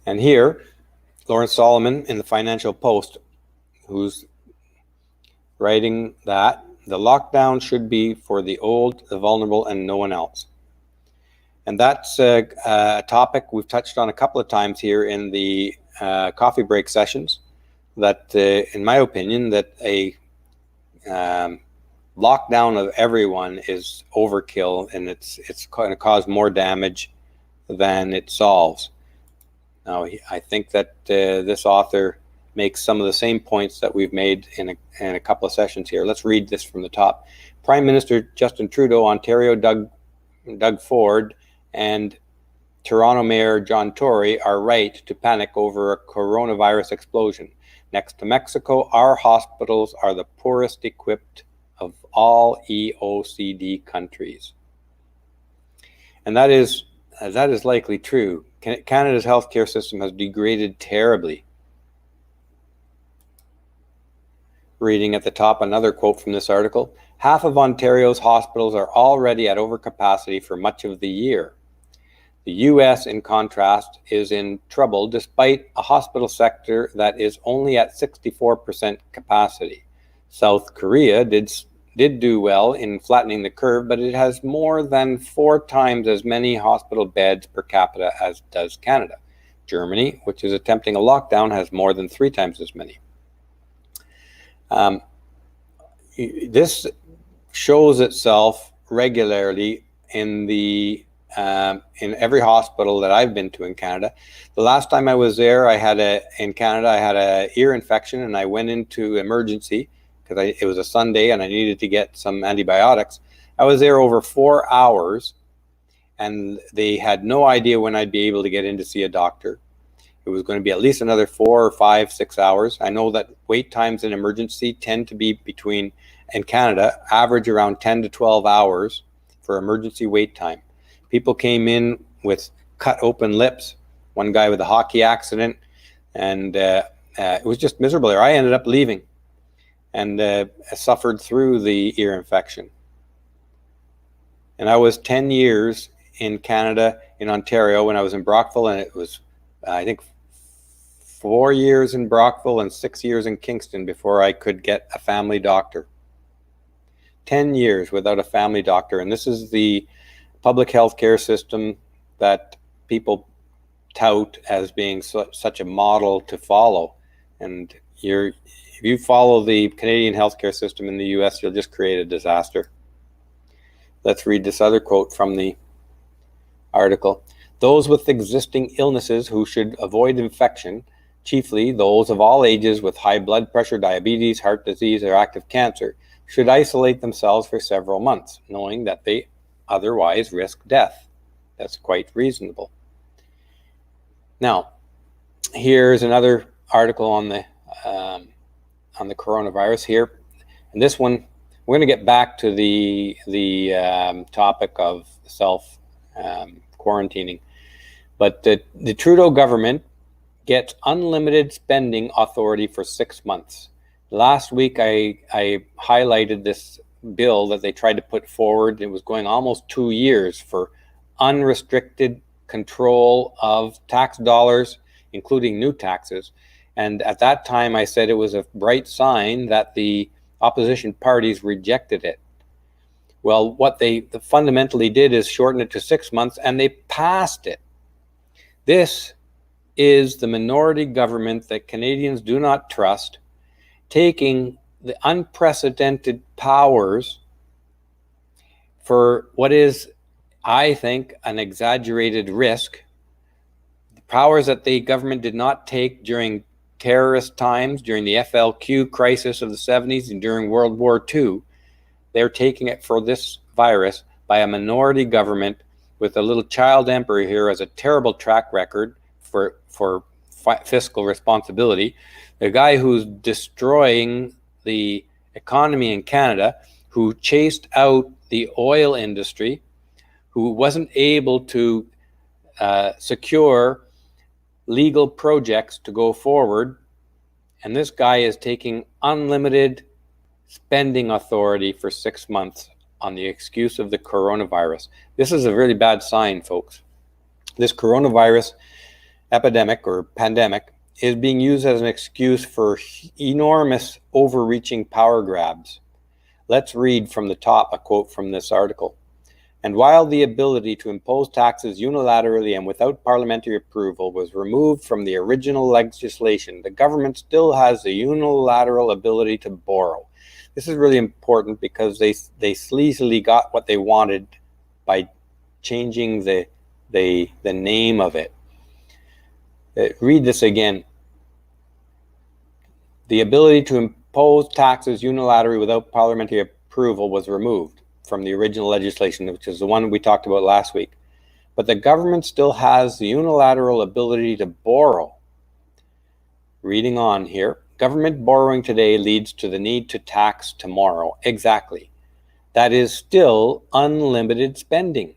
And here, Lawrence Solomon in the Financial Post, who's writing that the lockdown should be for the old, the vulnerable, and no one else. And that's a topic we've touched on a couple of times here in the coffee break sessions, that in my opinion, that a lockdown of everyone is overkill, and it's going to cause more damage than it solves. Now, I think that this author makes some of the same points that we've made in a couple of sessions here. Let's read this from the top. Prime Minister Justin Trudeau, Ontario Doug Ford, and Toronto Mayor John Tory are right to panic over a coronavirus explosion. Next to Mexico, our hospitals are the poorest equipped of all OECD countries. And that is likely true. Canada's healthcare system has degraded terribly. Reading at the top another quote from this article, half of Ontario's hospitals are already at overcapacity for much of the year. The US, in contrast, is in trouble despite a hospital sector that is only at 64% capacity. South Korea did do well in flattening the curve, but it has more than 4 times as many hospital beds per capita as does Canada. Germany, which is attempting a lockdown, has more than 3 times as many. This shows itself regularly in every hospital that I've been to in Canada. The last time I was there, in Canada, I had an ear infection, and I went into emergency because it was a Sunday and I needed to get some antibiotics. I was there over 4 hours, and they had no idea when I'd be able to get in to see a doctor. It was going to be at least another 4 or 5, 6 hours. I know that wait times in emergency tend to be in Canada, average around 10 to 12 hours for emergency wait time. People came in with cut open lips, one guy with a hockey accident, and it was just miserable there. I ended up leaving and suffered through the ear infection. And I was 10 years in Canada, in Ontario, when I was in Brockville, and it was, I think, 4 years in Brockville and 6 years in Kingston before I could get a family doctor. 10 years without a family doctor, and this is the public health care system that people tout as being such a model to follow. And if you follow the Canadian healthcare system in the US, you'll just create a disaster. Let's read this other quote from the article. Those with existing illnesses who should avoid infection, chiefly those of all ages with high blood pressure, diabetes, heart disease, or active cancer, should isolate themselves for several months, knowing that they otherwise risk death. That's quite reasonable. Now, here's another article on the coronavirus here, and this one we're going to get back to the topic of self quarantining, but the Trudeau government gets unlimited spending authority for 6 months. Last week I highlighted this bill that they tried to put forward. It was going almost 2 years for unrestricted control of tax dollars, including new taxes. And at that time, I said it was a bright sign that the opposition parties rejected it. Well, what they fundamentally did is shorten it to 6 months, and they passed it. This is the minority government that Canadians do not trust, taking the unprecedented powers for what is, I think, an exaggerated risk. The powers that the government did not take during terrorist times, during the FLQ crisis of the 70s and during World War II, they're taking it for this virus by a minority government with a little child emperor here as a terrible track record for fiscal responsibility. The guy who's destroying the economy in Canada, who chased out the oil industry, who wasn't able to secure legal projects to go forward. And this guy is taking unlimited spending authority for 6 months on the excuse of the coronavirus. This is a really bad sign, folks. This coronavirus epidemic or pandemic is being used as an excuse for enormous overreaching power grabs. Let's read from the top a quote from this article. And while the ability to impose taxes unilaterally and without parliamentary approval was removed from the original legislation, the government still has the unilateral ability to borrow. This is really important because they sleazily got what they wanted by changing the name of it. Read this again. The ability to impose taxes unilaterally without parliamentary approval was removed from the original legislation, which is the one we talked about last week. But the government still has the unilateral ability to borrow. Reading on here, government borrowing today leads to the need to tax tomorrow. Exactly. That is still unlimited spending.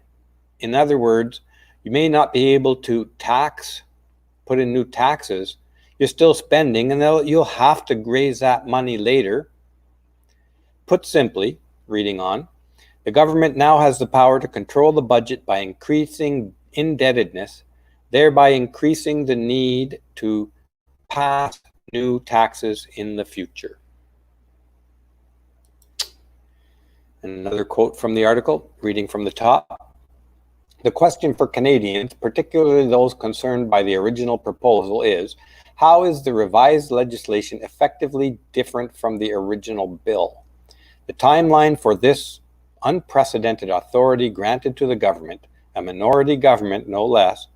In other words, you may not be able to put in new taxes. You're still spending, and you'll have to raise that money later. Put simply, reading on, the government now has the power to control the budget by increasing indebtedness, thereby increasing the need to pass new taxes in the future. Another quote from the article, reading from the top. The question for Canadians, particularly those concerned by the original proposal, is how is the revised legislation effectively different from the original bill? The timeline for this unprecedented authority granted to the government, a minority government no less,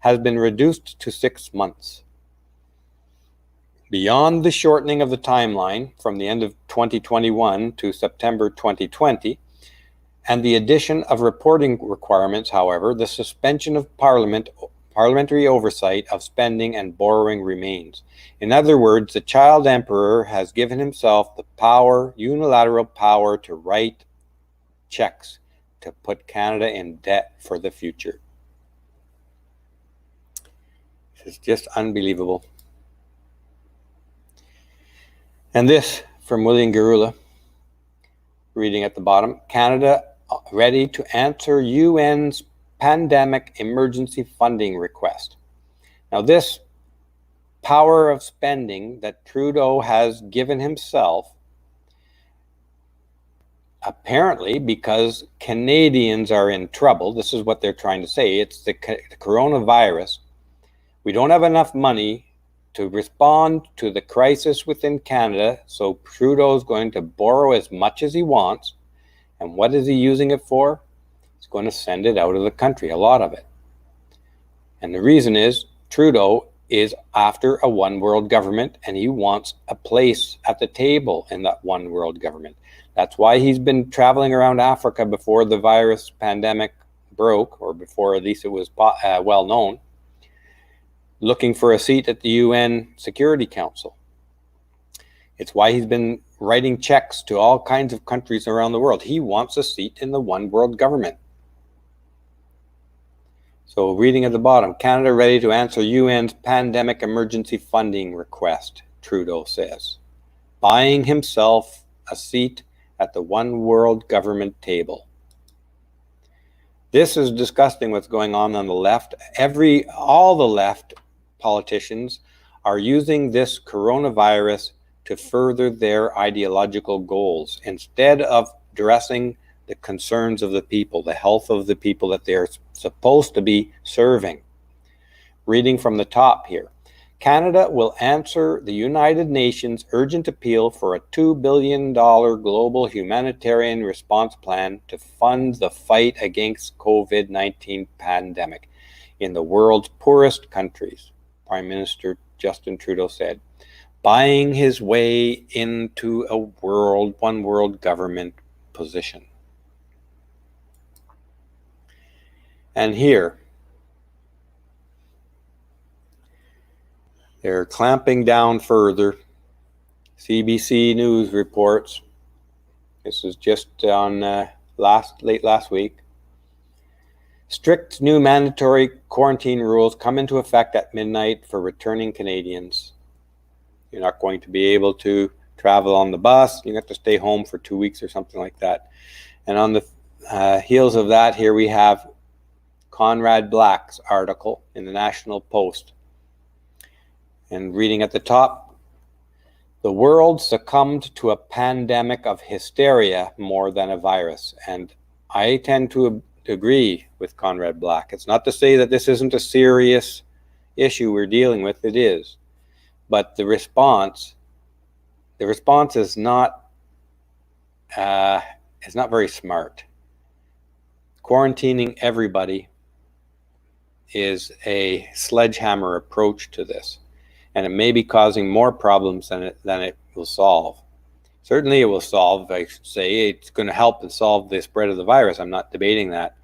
has been reduced to 6 months. Beyond the shortening of the timeline from the end of 2021 to September 2020, and the addition of reporting requirements, however, the suspension of parliamentary oversight of spending and borrowing remains. In other words, the child emperor has given himself the power, unilateral power, to write checks to put Canada in debt for the future. This is just unbelievable. And this from William Garula, reading at the bottom, Canada ready to answer UN's pandemic emergency funding request. Now this power of spending that Trudeau has given himself, apparently because Canadians are in trouble, this is what they're trying to say, it's the coronavirus. We don't have enough money to respond to the crisis within Canada, so Trudeau's going to borrow as much as he wants. And what is he using it for? He's going to send it out of the country, a lot of it. And the reason is Trudeau is after a one world government, and he wants a place at the table in that one world government. That's why he's been traveling around Africa before the virus pandemic broke, or before at least it was well known, looking for a seat at the UN Security Council. It's why he's been writing checks to all kinds of countries around the world. He wants a seat in the one world government. So reading at the bottom, Canada ready to answer UN's pandemic emergency funding request, Trudeau says, buying himself a seat at the one world government table. This is disgusting what's going on the left. All the left politicians are using this coronavirus to further their ideological goals instead of addressing the concerns of the people, the health of the people that they're supposed to be serving. Reading from the top here. Canada will answer the United Nations urgent appeal for a $2 billion global humanitarian response plan to fund the fight against COVID-19 pandemic in the world's poorest countries, Prime Minister Justin Trudeau said, buying his way into a one world government position. And here, they're clamping down further. CBC News reports, this is just on late last week, strict new mandatory quarantine rules come into effect at midnight for returning Canadians. You're not going to be able to travel on the bus. You have to stay home for 2 weeks or something like that. And on the heels of that, here we have Conrad Black's article in the National Post. And reading at the top, the world succumbed to a pandemic of hysteria more than a virus. And I tend to agree with Conrad Black. It's not to say that this isn't a serious issue we're dealing with. It is. But the response is not very smart. Quarantining everybody is a sledgehammer approach to this. And it may be causing more problems than it will solve. Certainly it will solve, I should say. It's going to help and solve the spread of the virus. I'm not debating that.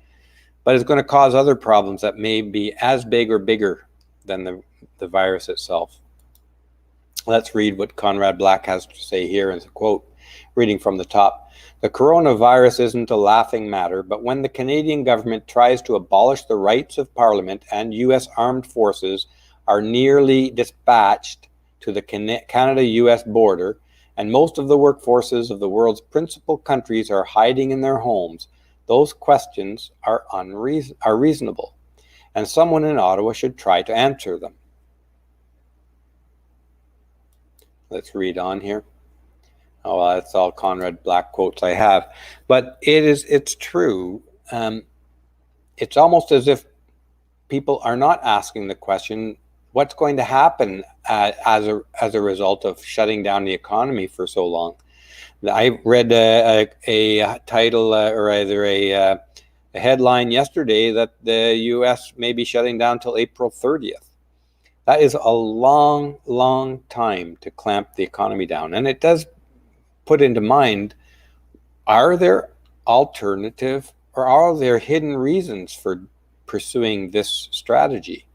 But it's going to cause other problems that may be as big or bigger than the virus itself. Let's read what Conrad Black has to say here as a quote, reading from the top. The coronavirus isn't a laughing matter, but when the Canadian government tries to abolish the rights of Parliament and U.S. armed forces are nearly dispatched to the Canada-U.S. border, and most of the workforces of the world's principal countries are hiding in their homes, those questions are reasonable, and someone in Ottawa should try to answer them. Let's read on here. Oh, well, that's all Conrad Black quotes I have. But it's true. It's almost as if people are not asking the question, what's going to happen as a result of shutting down the economy for so long? I read a title or either a headline yesterday that the U.S. may be shutting down till April 30th. That is a long, long time to clamp the economy down. And it does put into mind, are there alternative or are there hidden reasons for pursuing this strategy?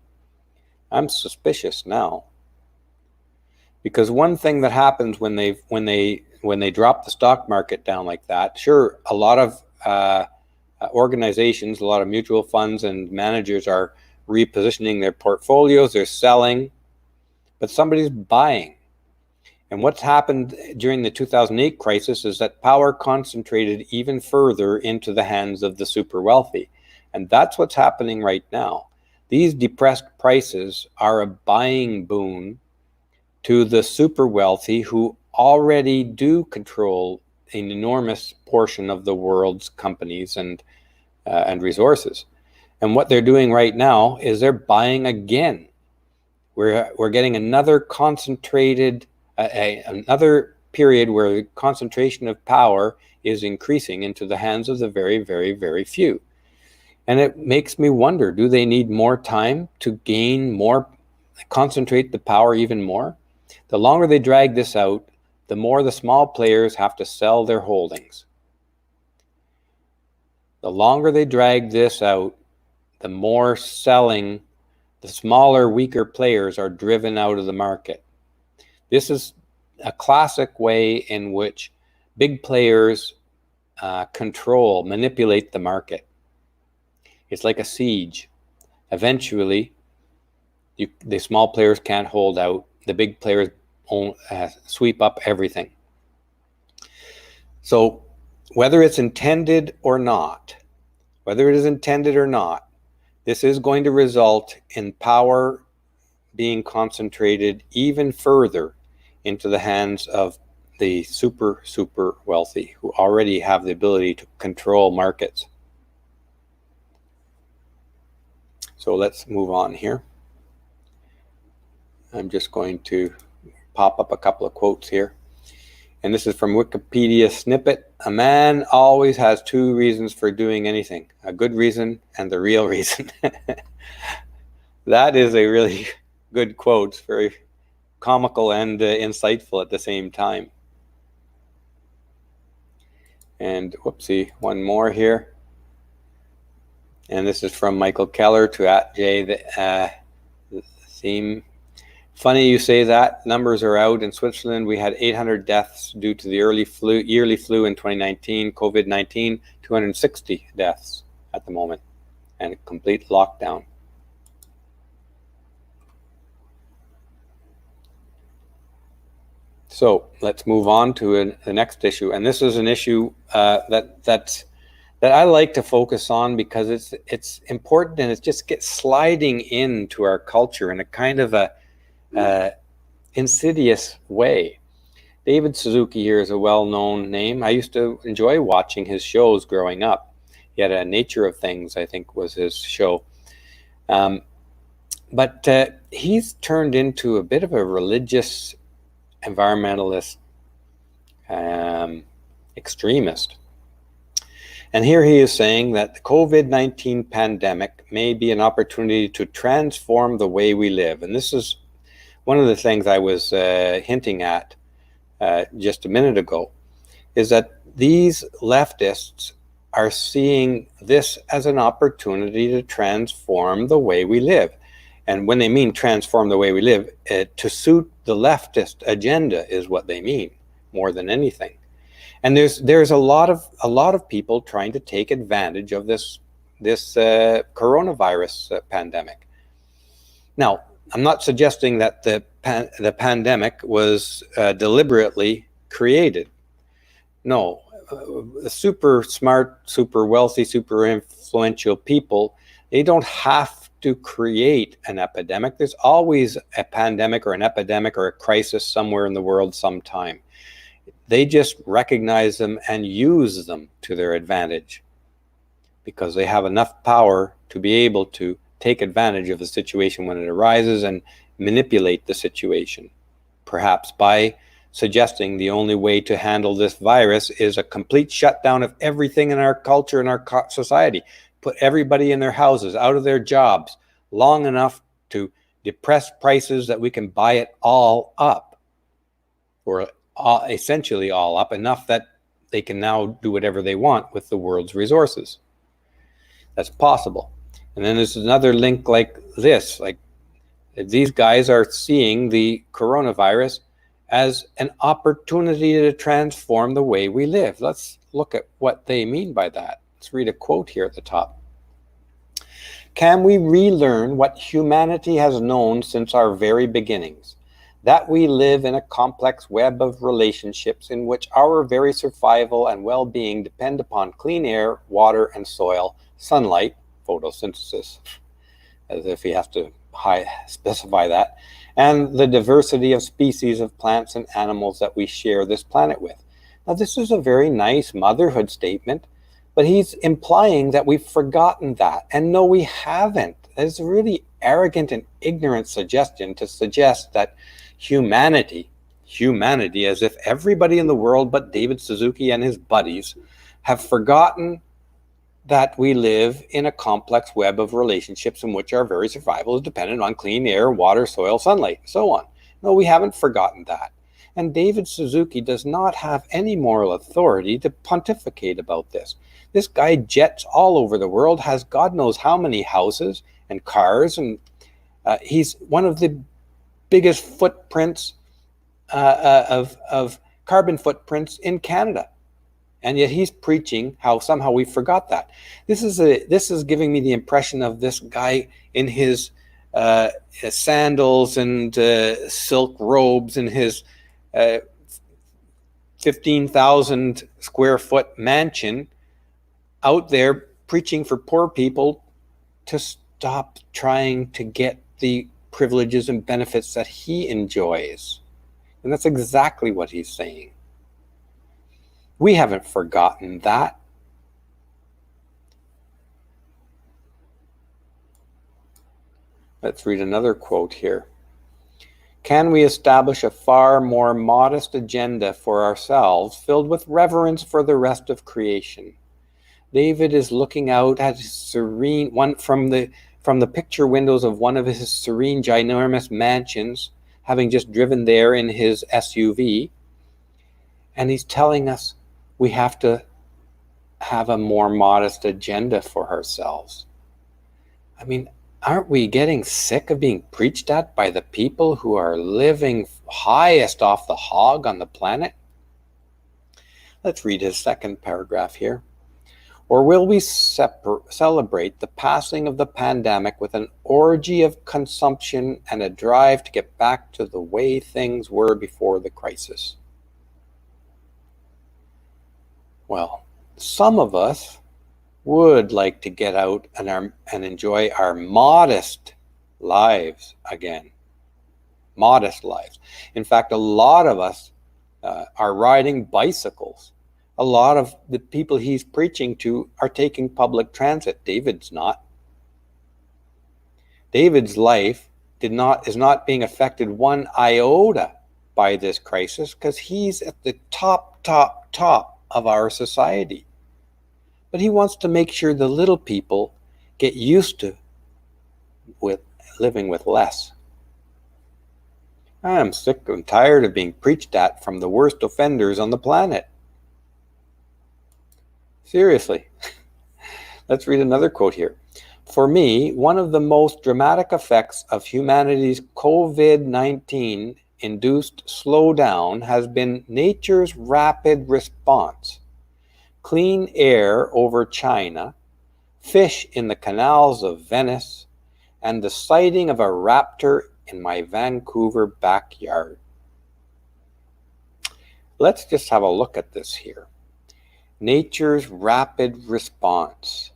I'm suspicious now. Because one thing that happens when they drop the stock market down like that, sure, a lot of organizations, a lot of mutual funds and managers are repositioning their portfolios, they're selling, but somebody's buying. And what's happened during the 2008 crisis is that power concentrated even further into the hands of the super wealthy. And that's what's happening right now. These depressed prices are a buying boon to the super wealthy who already do control an enormous portion of the world's companies and resources. And what they're doing right now is they're buying again. We're getting another concentrated, another period where the concentration of power is increasing into the hands of the very, very, very few. And it makes me wonder, do they need more time to gain more, concentrate the power even more? The longer they drag this out, the more the small players have to sell their holdings. The longer they drag this out, the more selling the smaller, weaker players are driven out of the market. This is a classic way in which big players manipulate the market. It's like a siege. Eventually, the small players can't hold out. The big players sweep up everything. So whether it's intended or not, whether it is intended or not, this is going to result in power being concentrated even further into the hands of the super wealthy who already have the ability to control markets. So let's move on here. I'm just going to pop up a couple of quotes here. And this is from Wikipedia snippet. A man always has two reasons for doing anything: a good reason and the real reason. That is a really good quote. It's very comical and insightful at the same time. And whoopsie, one more here. And this is from Michael Keller to @J the theme. Funny you say that. Numbers are out. In Switzerland, we had 800 deaths due to the yearly flu in 2019. COVID-19, 260 deaths at the moment, and a complete lockdown. So let's move on to the next issue, and this is an issue that I like to focus on because it's important, and it just gets sliding into our culture in a kind of a insidious way. David Suzuki here is a well-known name. I used to enjoy watching his shows growing up. He had a Nature of Things, I think, was his show. But he's turned into a bit of a religious environmentalist extremist. And here he is saying that the COVID-19 pandemic may be an opportunity to transform the way we live. And this is one of the things I was hinting at just a minute ago, is that these leftists are seeing this as an opportunity to transform the way we live. And when they mean transform the way we live, to suit the leftist agenda is what they mean more than anything. And there's a lot of people trying to take advantage of this coronavirus pandemic. Now, I'm not suggesting that the pandemic was deliberately created. No, super smart, super wealthy, super influential people, they don't have to create an epidemic. There's always a pandemic or an epidemic or a crisis somewhere in the world sometime. They just recognize them and use them to their advantage because they have enough power to be able to take advantage of the situation when it arises and manipulate the situation, perhaps by suggesting the only way to handle this virus is a complete shutdown of everything in our culture and our society. Put everybody in their houses, out of their jobs, long enough to depress prices that we can buy it all up, or essentially all up, enough that they can now do whatever they want with the world's resources. That's possible. And then there's another link like this, like these guys are seeing the coronavirus as an opportunity to transform the way we live. Let's look at what they mean by that. Let's read a quote here at the top. Can we relearn what humanity has known since our very beginnings? That we live in a complex web of relationships in which our very survival and well-being depend upon clean air, water and soil, sunlight, photosynthesis, as if he has to specify that, and the diversity of species of plants and animals that we share this planet with. Now, this is a very nice motherhood statement, but he's implying that we've forgotten that. And no, we haven't. It's a really arrogant and ignorant suggestion to suggest that humanity, as if everybody in the world but David Suzuki and his buddies have forgotten that we live in a complex web of relationships in which our very survival is dependent on clean air, water, soil, sunlight, and so on. No, we haven't forgotten that. And David Suzuki does not have any moral authority to pontificate about this. This guy jets all over the world, has God knows how many houses and cars, and he's one of the biggest footprints of carbon footprints in Canada. And yet he's preaching how somehow we forgot that. This is giving me the impression of this guy in his sandals and silk robes and his 15,000 square foot mansion out there preaching for poor people to stop trying to get the privileges and benefits that he enjoys. And that's exactly what he's saying. We haven't forgotten that. Let's read another quote here. Can we establish a far more modest agenda for ourselves, filled with reverence for the rest of creation? David is looking out at his serene one from the picture windows of one of his serene, ginormous mansions, having just driven there in his SUV, and he's telling us we have to have a more modest agenda for ourselves. I mean, aren't we getting sick of being preached at by the people who are living highest off the hog on the planet? Let's read his second paragraph here. Or will we celebrate the passing of the pandemic with an orgy of consumption and a drive to get back to the way things were before the crisis? Well, some of us would like to get out and enjoy our modest lives again. Modest lives. In fact, a lot of us are riding bicycles. A lot of the people he's preaching to are taking public transit. David's not. David's life is not being affected one iota by this crisis because he's at the top of our society. But he wants to make sure the little people get used to living with less. I'm sick and tired of being preached at from the worst offenders on the planet. Seriously. Let's read another quote here. For me, one of the most dramatic effects of humanity's COVID-19 induced slowdown has been nature's rapid response. Clean air over China, fish in the canals of Venice, and the sighting of a raptor in my Vancouver backyard. Let's just have a look at this here. Nature's rapid response.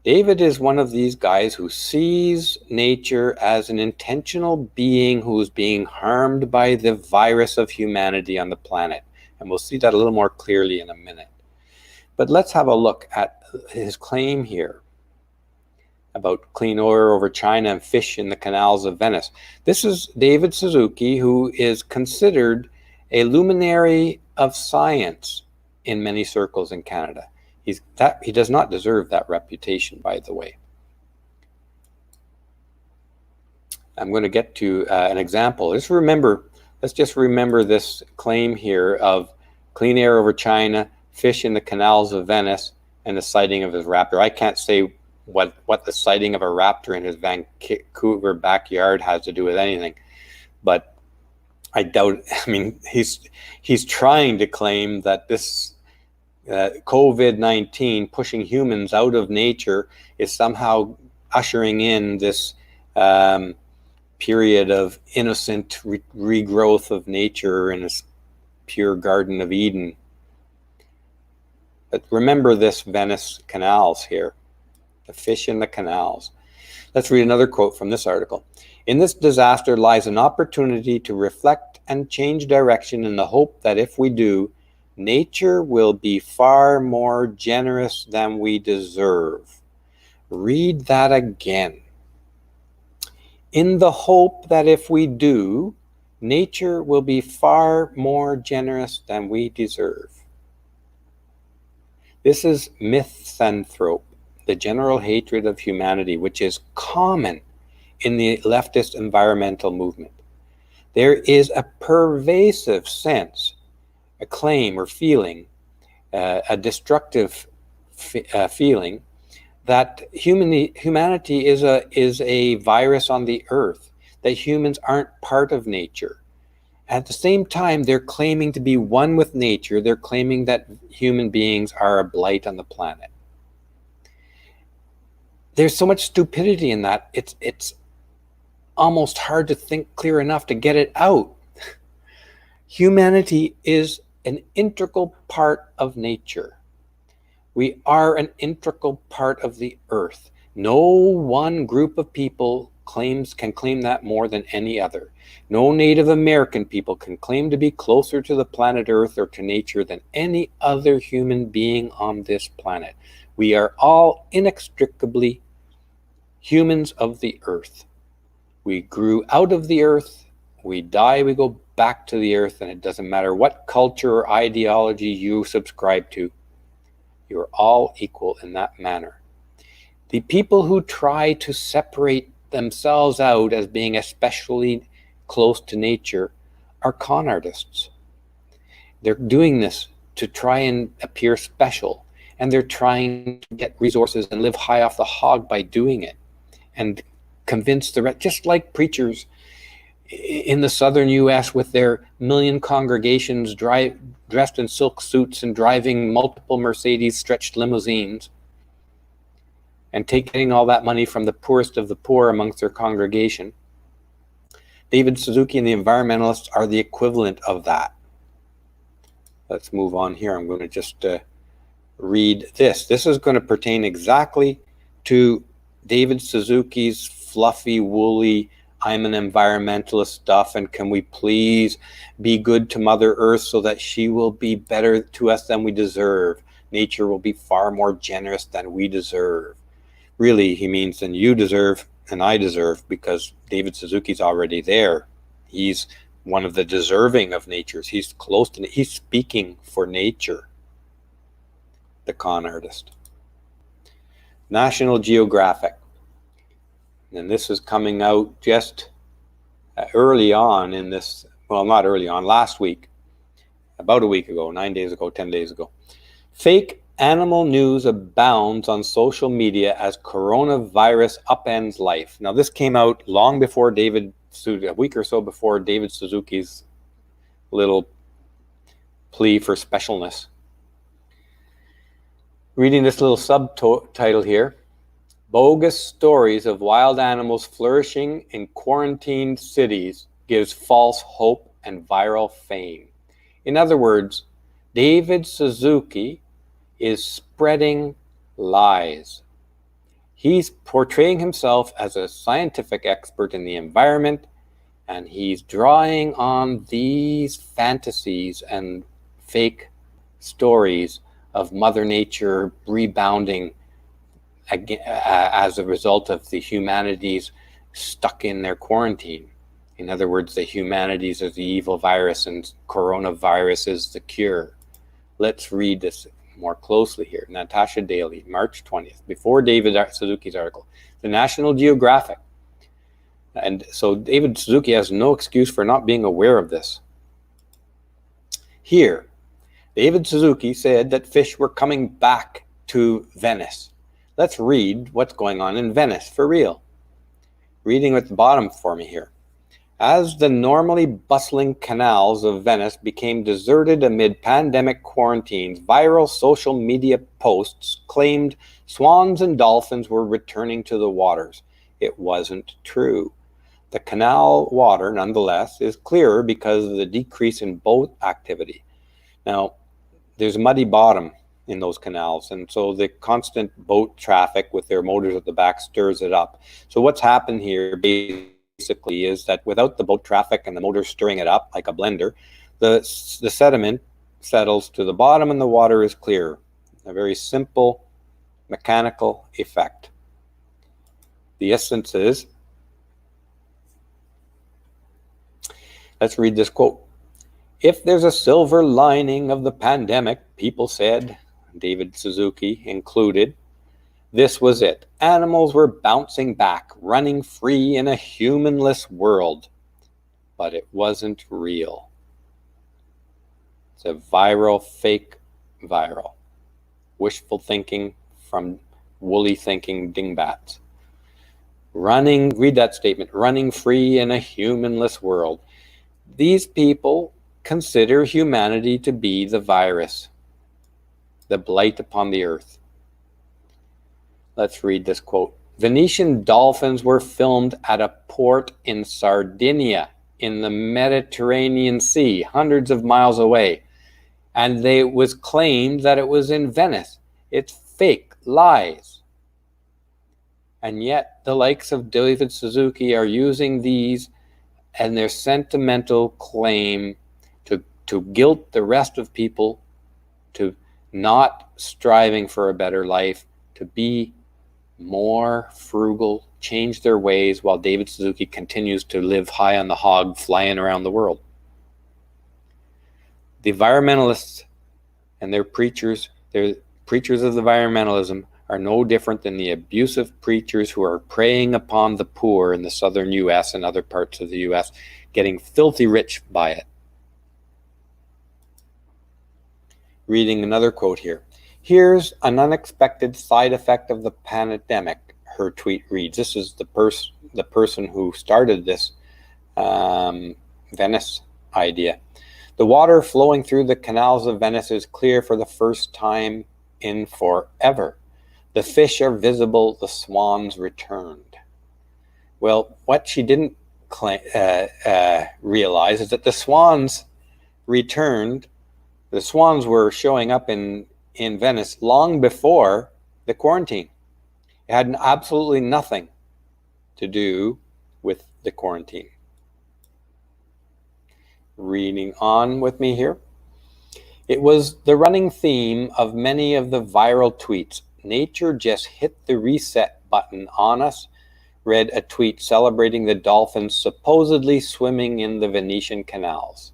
David is one of these guys who sees nature as an intentional being who is being harmed by the virus of humanity on the planet. And we'll see that a little more clearly in a minute. But let's have a look at his claim here about clean air over China and fish in the canals of Venice. This is David Suzuki, who is considered a luminary of science in many circles in Canada. He does not deserve that reputation, by the way. I'm going to get to an example. Let's just remember this claim here of clean air over China, fish in the canals of Venice, and the sighting of his raptor. I can't say what the sighting of a raptor in his Vancouver backyard has to do with anything, but I doubt. I mean, he's trying to claim that this COVID-19 pushing humans out of nature is somehow ushering in this period of innocent regrowth of nature in this pure Garden of Eden. But remember this Venice canals here, the fish in the canals. Let's read another quote from this article. In this disaster lies an opportunity to reflect and change direction in the hope that if we do, nature will be far more generous than we deserve. Read that again. In the hope that if we do, nature will be far more generous than we deserve. This is misanthrope, the general hatred of humanity, which is common in the leftist environmental movement. There is a pervasive sense, a claim or feeling, a destructive feeling that humanity is a virus on the earth, that humans aren't part of nature. At the same time, they're claiming to be one with nature. They're claiming that human beings are a blight on the planet. There's so much stupidity in that. It's almost hard to think clear enough to get it out. Humanity is an integral part of nature. We are an integral part of the earth. No one group of people can claim that more than any other. No Native American people can claim to be closer to the planet Earth or to nature than any other human being on this planet. We are all inextricably humans of the earth. We grew out of the earth, we die, we go back to the earth, and it doesn't matter what culture or ideology you subscribe to. You're all equal in that manner. The people who try to separate themselves out as being especially close to nature are con artists. They're doing this to try and appear special, and they're trying to get resources and live high off the hog by doing it, and convince the rest, just like preachers in the southern U.S. with their million congregations dressed in silk suits and driving multiple Mercedes stretched limousines, and getting all that money from the poorest of the poor amongst their congregation. David Suzuki and the environmentalists are the equivalent of that. Let's move on here. I'm going to just read this. This is going to pertain exactly to David Suzuki's fluffy, woolly, I'm an environmentalist stuff, and can we please be good to Mother Earth so that she will be better to us than we deserve? Nature will be far more generous than we deserve. Really, he means than you deserve and I deserve, because David Suzuki's already there. He's one of the deserving of natures. He's close to, he's speaking for nature. The con artist. National Geographic. And this is coming out just early on in this, well, not early on, last week, about a week ago, 9 days ago, 10 days ago. Fake animal news abounds on social media as coronavirus upends life. Now, this came out long before a week or so before David Suzuki's little plea for specialness. Reading this little subtitle here. Bogus stories of wild animals flourishing in quarantined cities gives false hope and viral fame. In other words, David Suzuki is spreading lies. He's portraying himself as a scientific expert in the environment, and he's drawing on these fantasies and fake stories of Mother Nature rebounding as a result of the humanities stuck in their quarantine. In other words, the humanities are the evil virus and coronavirus is the cure. Let's read this more closely here. Natasha Daly, March 20th, before David Suzuki's article. The National Geographic. And so David Suzuki has no excuse for not being aware of this. Here, David Suzuki said that fish were coming back to Venice. Let's read what's going on in Venice for real. Reading at the bottom for me here. As the normally bustling canals of Venice became deserted amid pandemic quarantines, viral social media posts claimed swans and dolphins were returning to the waters. It wasn't true. The canal water, nonetheless, is clearer because of the decrease in boat activity. Now, there's a muddy bottom in those canals, and so the constant boat traffic with their motors at the back stirs it up. So what's happened here basically is that without the boat traffic and the motor stirring it up like a blender, the sediment settles to the bottom and the water is clear. A very simple mechanical effect. The essence is, let's read this quote. If there's a silver lining of the pandemic, people said, David Suzuki included, this was it. Animals were bouncing back, running free in a humanless world. But it wasn't real. It's a viral, fake viral. Wishful thinking from woolly thinking dingbats. Read that statement, running free in a humanless world. These people consider humanity to be the virus, the blight upon the earth. Let's read this quote. Venetian dolphins were filmed at a port in Sardinia in the Mediterranean Sea, hundreds of miles away. And it was claimed that it was in Venice. It's fake, lies. And yet the likes of David Suzuki are using these and their sentimental claim to guilt the rest of people to not striving for a better life, to be more frugal, change their ways, while David Suzuki continues to live high on the hog, flying around the world. The environmentalists and their preachers of environmentalism are no different than the abusive preachers who are preying upon the poor in the southern U.S. and other parts of the U.S., getting filthy rich by it. Reading another quote here. Here's an unexpected side effect of the pandemic, her tweet reads. This is the person who started this Venice idea. The water flowing through the canals of Venice is clear for the first time in forever. The fish are visible, the swans returned. Well, what she didn't realize is that the swans returned. The swans were showing up in Venice long before the quarantine. It had absolutely nothing to do with the quarantine. Reading on with me here. It was the running theme of many of the viral tweets. Nature just hit the reset button on us, read a tweet celebrating the dolphins supposedly swimming in the Venetian canals.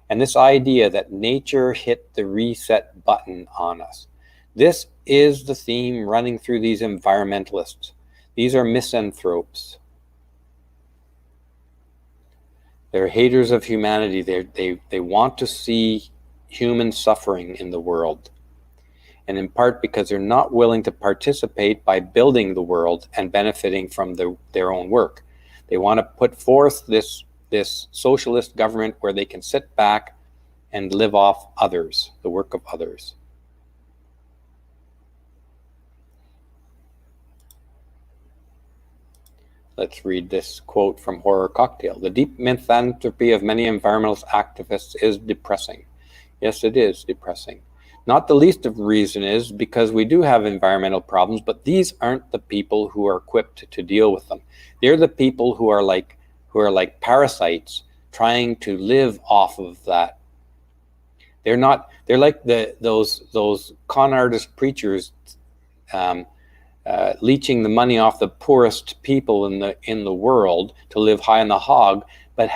And this idea that nature hit the reset button on us. This is the theme running through these environmentalists. These are misanthropes. They're haters of humanity. They want to see human suffering in the world. And in part because they're not willing to participate by building the world and benefiting from their own work. They want to put forth this socialist government where they can sit back and live off others, the work of others. Let's read this quote from Horror Cocktail. The deep misanthropy of many environmentalist activists is depressing. Yes, it is depressing. Not the least of the reason is because we do have environmental problems, but these aren't the people who are equipped to deal with them. They're the people who are like parasites trying to live off of that. They're like those con artist preachers leeching the money off the poorest people in the world to live high on the hog, but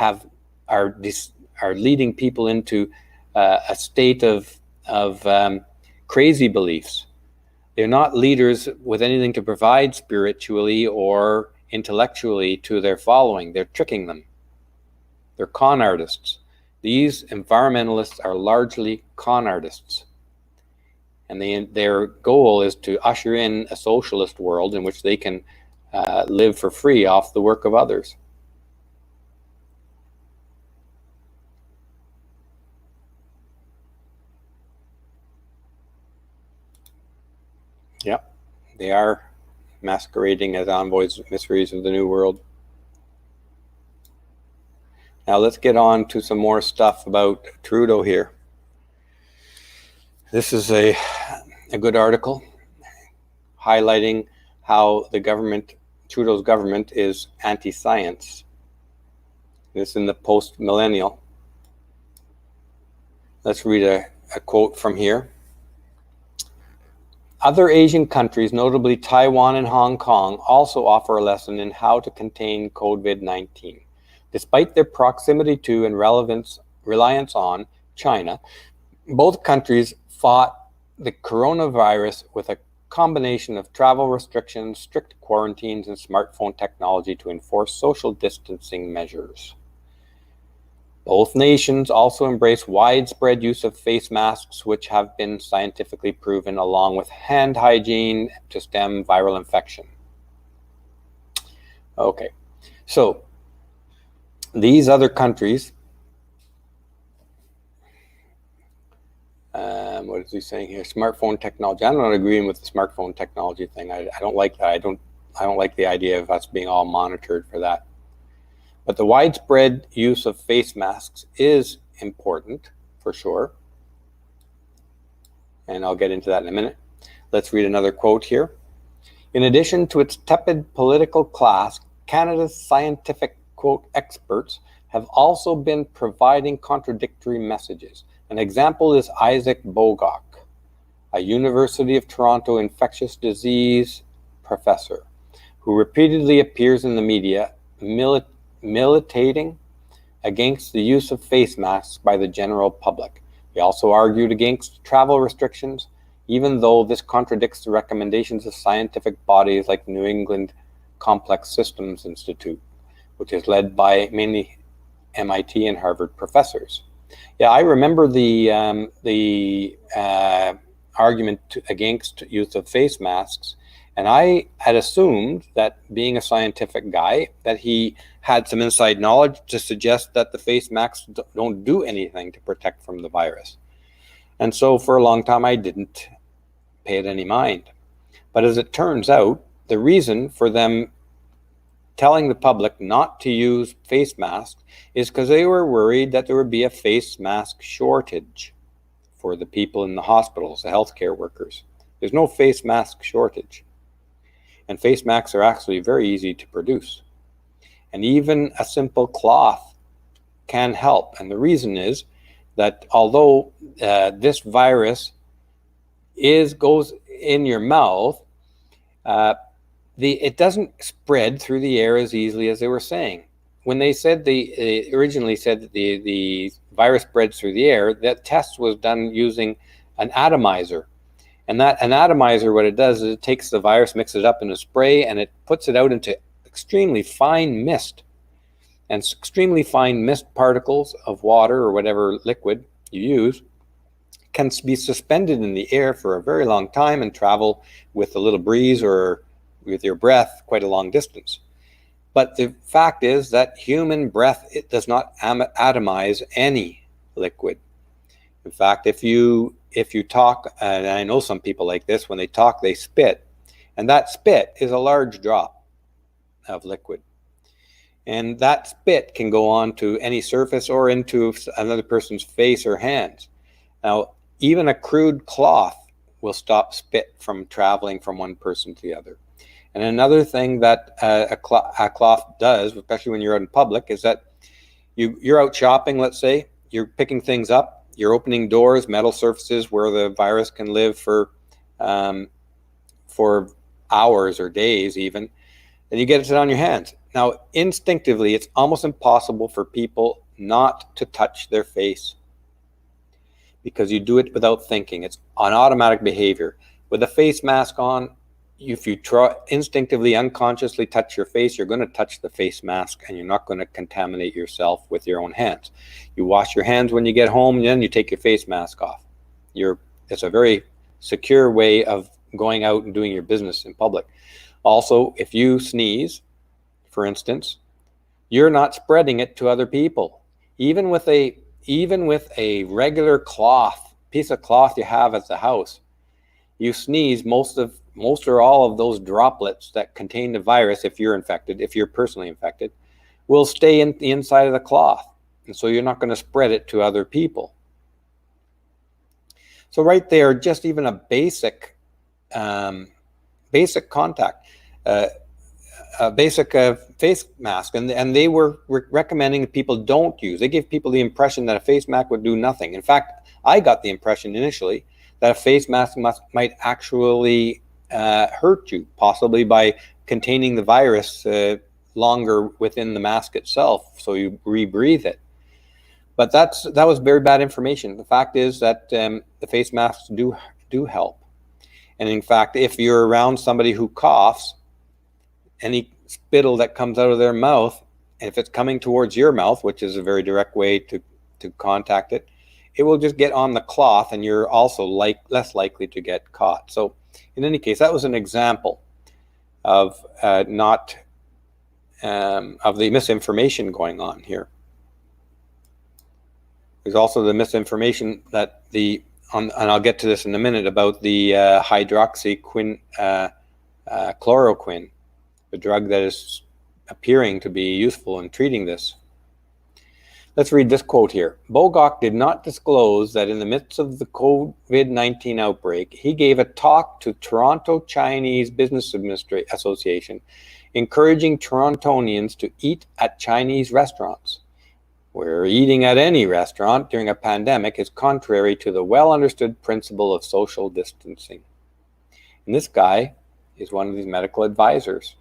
are leading people into a state of crazy beliefs. They're not leaders with anything to provide spiritually or intellectually to their following. They're tricking them. They're con artists. These environmentalists are largely con artists. And their goal is to usher in a socialist world in which they can live for free off the work of others. Yep, they are masquerading as envoys of mysteries of the New World. Now let's get on to some more stuff about Trudeau here. This is a good article highlighting how Trudeau's government is anti-science. This is in the post-millennial. Let's read a quote from here. Other Asian countries, notably Taiwan and Hong Kong, also offer a lesson in how to contain COVID-19. Despite their proximity to and reliance on China, both countries fought the coronavirus with a combination of travel restrictions, strict quarantines, and smartphone technology to enforce social distancing measures. Both nations also embrace widespread use of face masks, which have been scientifically proven, along with hand hygiene to stem viral infection. Okay, so these other countries, what is he saying here? Smartphone technology. I'm not agreeing with the smartphone technology thing. I don't like that. I don't like the idea of us being all monitored for that. But the widespread use of face masks is important, for sure. And I'll get into that in a minute. Let's read another quote here. In addition to its tepid political class, Canada's scientific, quote, experts have also been providing contradictory messages. An example is Isaac Bogok, a University of Toronto infectious disease professor, who repeatedly appears in the media militating against the use of face masks by the general public. He also argued against travel restrictions, even though this contradicts the recommendations of scientific bodies like New England Complex Systems Institute, which is led by mainly MIT and Harvard professors. Yeah, I remember the argument against use of face masks, and I had assumed that, being a scientific guy, that he had some inside knowledge to suggest that the face masks don't do anything to protect from the virus. And so for a long time I didn't pay it any mind. But as it turns out, the reason for them telling the public not to use face masks is because they were worried that there would be a face mask shortage for the people in the hospitals, the healthcare workers. There's no face mask shortage. And face masks are actually very easy to produce. And even a simple cloth can help. And the reason is that although this virus goes in your mouth, it doesn't spread through the air as easily as they were saying. When they said they originally said that the virus spreads through the air, that test was done using an atomizer. And that an atomizer, what it does is it takes the virus, mixes it up in a spray, and it puts it out into extremely fine mist. And extremely fine mist particles of water or whatever liquid you use can be suspended in the air for a very long time and travel with a little breeze or with your breath quite a long distance. But the fact is that human breath, it does not atomize any liquid. In fact, if you talk, and I know some people like this, when they talk, they spit. And that spit is a large drop of liquid. And that spit can go on to any surface or into another person's face or hands. Now, even a crude cloth will stop spit from traveling from one person to the other. And another thing that a cloth does, especially when you're out in public, is that you're out shopping, let's say, you're picking things up, you're opening doors, metal surfaces where the virus can live for hours or days even, and you get it on your hands. Now, instinctively, it's almost impossible for people not to touch their face because you do it without thinking. It's an automatic behavior. With a face mask on, if you try instinctively, unconsciously touch your face, you're going to touch the face mask and you're not going to contaminate yourself with your own hands. You wash your hands when you get home, and then you take your face mask off. It's a very secure way of going out and doing your business in public. Also, if you sneeze, for instance, you're not spreading it to other people. Even with a regular piece of cloth you have at the house, you sneeze, most or all of those droplets that contain the virus, if you're personally infected, will stay in the inside of the cloth. And so you're not going to spread it to other people. So right there, just even a basic contact, a basic face mask, and they were recommending that people don't use. They gave people the impression that a face mask would do nothing. In fact, I got the impression initially that a face mask might actually hurt you, possibly by containing the virus longer within the mask itself, so you rebreathe it. But that was very bad information. The fact is that the face masks do help. And in fact, if you're around somebody who coughs, any spittle that comes out of their mouth, and if it's coming towards your mouth, which is a very direct way to contact it, it will just get on the cloth, and you're also less likely to get caught. So in any case, that was an example of of the misinformation going on here. There's also the misinformation that and I'll get to this in a minute, about the hydroxychloroquine, the drug that is appearing to be useful in treating this. Let's read this quote here. Bogok did not disclose that in the midst of the COVID-19 outbreak, he gave a talk to Toronto Chinese Business Association, encouraging Torontonians to eat at Chinese restaurants, where eating at any restaurant during a pandemic is contrary to the well-understood principle of social distancing. And this guy is one of these medical advisors.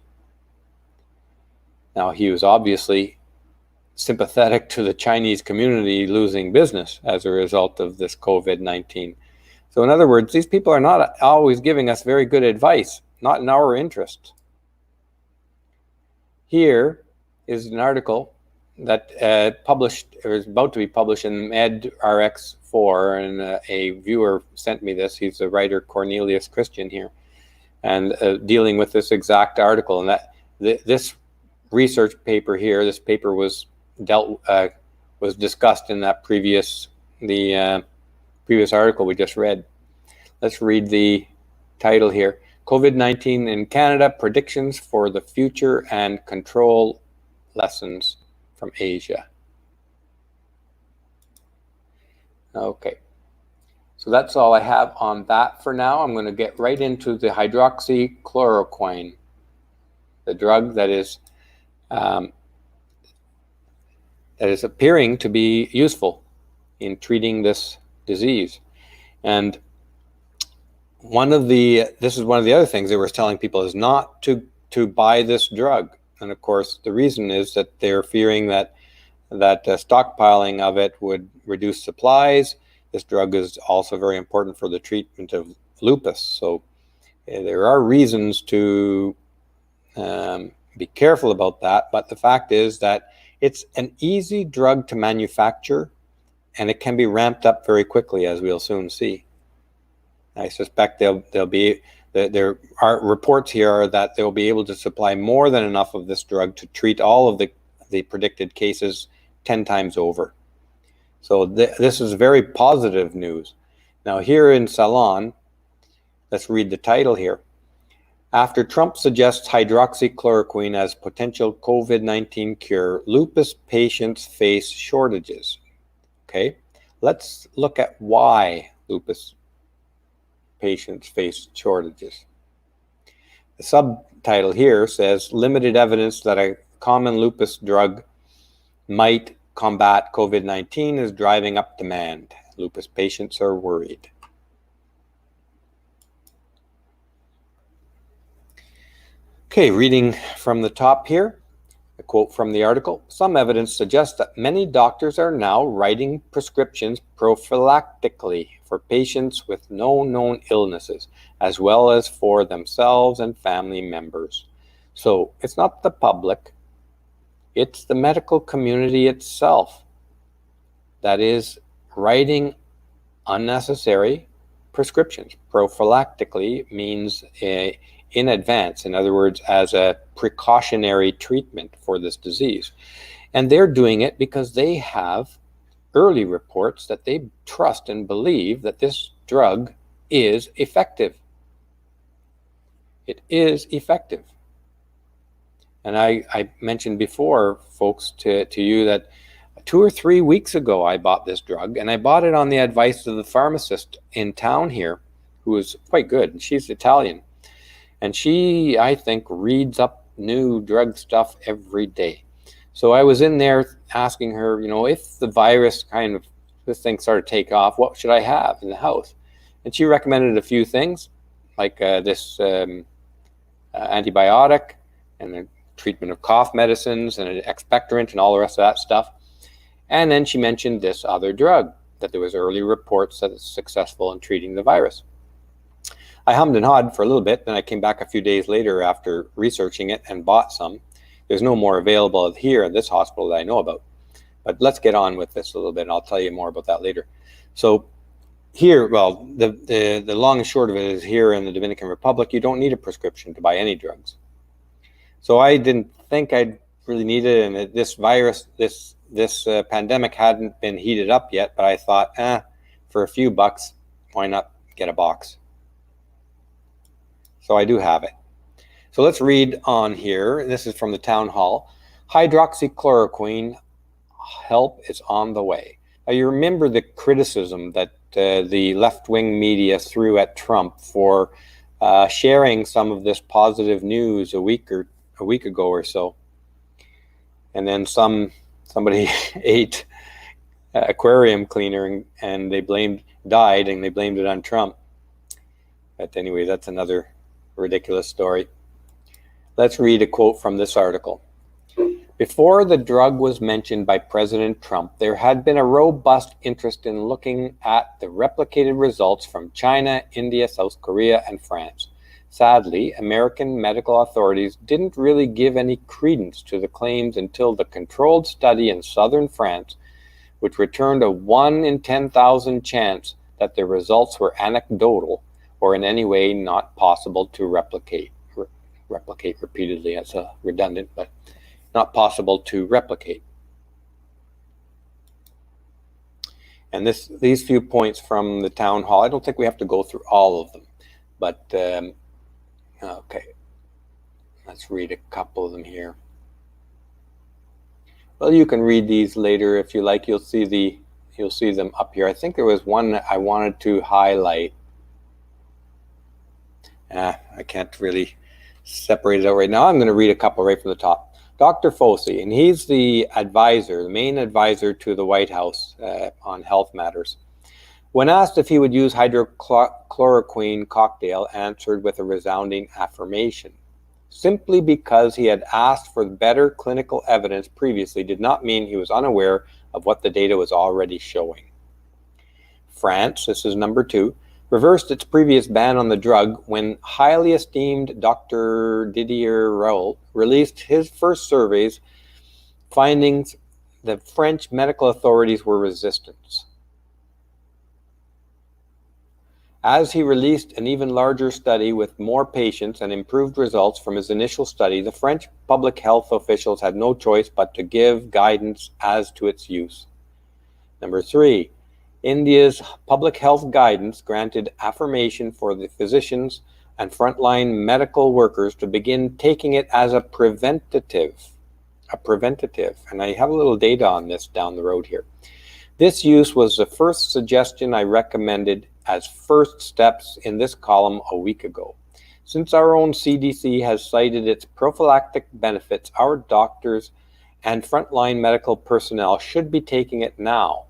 Now, he was obviously sympathetic to the Chinese community losing business as a result of this COVID-19. So in other words, these people are not always giving us very good advice, not in our interest. Here is an article that published, or is about to be published in MedRx4, and a viewer sent me this. He's the writer Cornelius Christian here, and dealing with this exact article. And that this research paper here, this paper was discussed in that previous article we just read. Let's read the title here. COVID-19 in Canada, predictions for the future and control lessons from Asia. Okay, so that's all I have on that for now. I'm going to get right into the hydroxychloroquine, the drug that is appearing to be useful in treating this disease. And this is one of the other things they were telling people is not to buy this drug. And of course, the reason is that they're fearing that stockpiling of it would reduce supplies. This drug is also very important for the treatment of lupus. So there are reasons to be careful about that. But the fact is that it's an easy drug to manufacture, and it can be ramped up very quickly, as we'll soon see. I suspect there are reports here are that they'll be able to supply more than enough of this drug to treat all of the predicted cases 10 times over. So this is very positive news. Now here in Salon, let's read the title here. After Trump suggests hydroxychloroquine as potential COVID-19 cure, lupus patients face shortages. Okay, let's look at why lupus patients face shortages. The subtitle here says, limited evidence that a common lupus drug might combat COVID-19 is driving up demand. Lupus patients are worried. Okay, reading from the top here, a quote from the article. Some evidence suggests that many doctors are now writing prescriptions prophylactically for patients with no known illnesses, as well as for themselves and family members. So it's not the public, it's the medical community itself that is writing unnecessary prescriptions. Prophylactically means in advance, in other words, as a precautionary treatment for this disease. And they're doing it because they have early reports that they trust and believe that this drug is effective. It is effective. And I mentioned before, folks, to you that 2 or 3 weeks ago I bought this drug, and I bought it on the advice of the pharmacist in town here, who is quite good, and she's Italian. And she, I think, reads up new drug stuff every day. So I was in there asking her, if the virus this thing started to take off, what should I have in the house? And she recommended a few things, like this antibiotic and the treatment of cough medicines and an expectorant and all the rest of that stuff. And then she mentioned this other drug, that there was early reports that it's successful in treating the virus. I hummed and hawed for a little bit, then I came back a few days later after researching it and bought some. There's no more available here in this hospital that I know about. But let's get on with this a little bit, and I'll tell you more about that later. So here, well, the long and short of it is, here in the Dominican Republic, you don't need a prescription to buy any drugs. So I didn't think I'd really need it, and this virus, this pandemic hadn't been heated up yet, but I thought, for a few bucks, why not get a box? So I do have it. So let's read on here. This is from the town hall. Hydroxychloroquine, help is on the way. Now, you remember the criticism that the left-wing media threw at Trump for sharing some of this positive news a week ago or so, and then somebody ate aquarium cleaner and they died and they blamed it on Trump. But anyway, that's another ridiculous story. Let's read a quote from this article. Before the drug was mentioned by President Trump, there had been a robust interest in looking at the replicated results from China, India, South Korea, and France. Sadly, American medical authorities didn't really give any credence to the claims until the controlled study in southern France, which returned a 1 in 10,000 chance that the results were anecdotal or in any way not possible to replicate repeatedly. That's redundant, but not possible to replicate. And these few points from the town hall, I don't think we have to go through all of them, but okay, let's read a couple of them here. Well, you can read these later if you like. You'll see them up here. I think there was one I wanted to highlight. I can't really separate it out right now. I'm going to read a couple right from the top. Dr. Fauci, and he's the main advisor to the White House on health matters. When asked if he would use hydrochloroquine cocktail, answered with a resounding affirmation. Simply because he had asked for better clinical evidence previously did not mean he was unaware of what the data was already showing. France, this is number 2, reversed its previous ban on the drug when highly esteemed Dr. Didier Raoult released his first surveys findings the French medical authorities were resistant. As he released an even larger study with more patients and improved results from his initial study, the French public health officials had no choice but to give guidance as to its use. Number 3, India's public health guidance granted affirmation for the physicians and frontline medical workers to begin taking it as a preventative. And I have a little data on this down the road here. This use was the first suggestion I recommended as first steps in this column a week ago. Since our own CDC has cited its prophylactic benefits, our doctors and frontline medical personnel should be taking it now.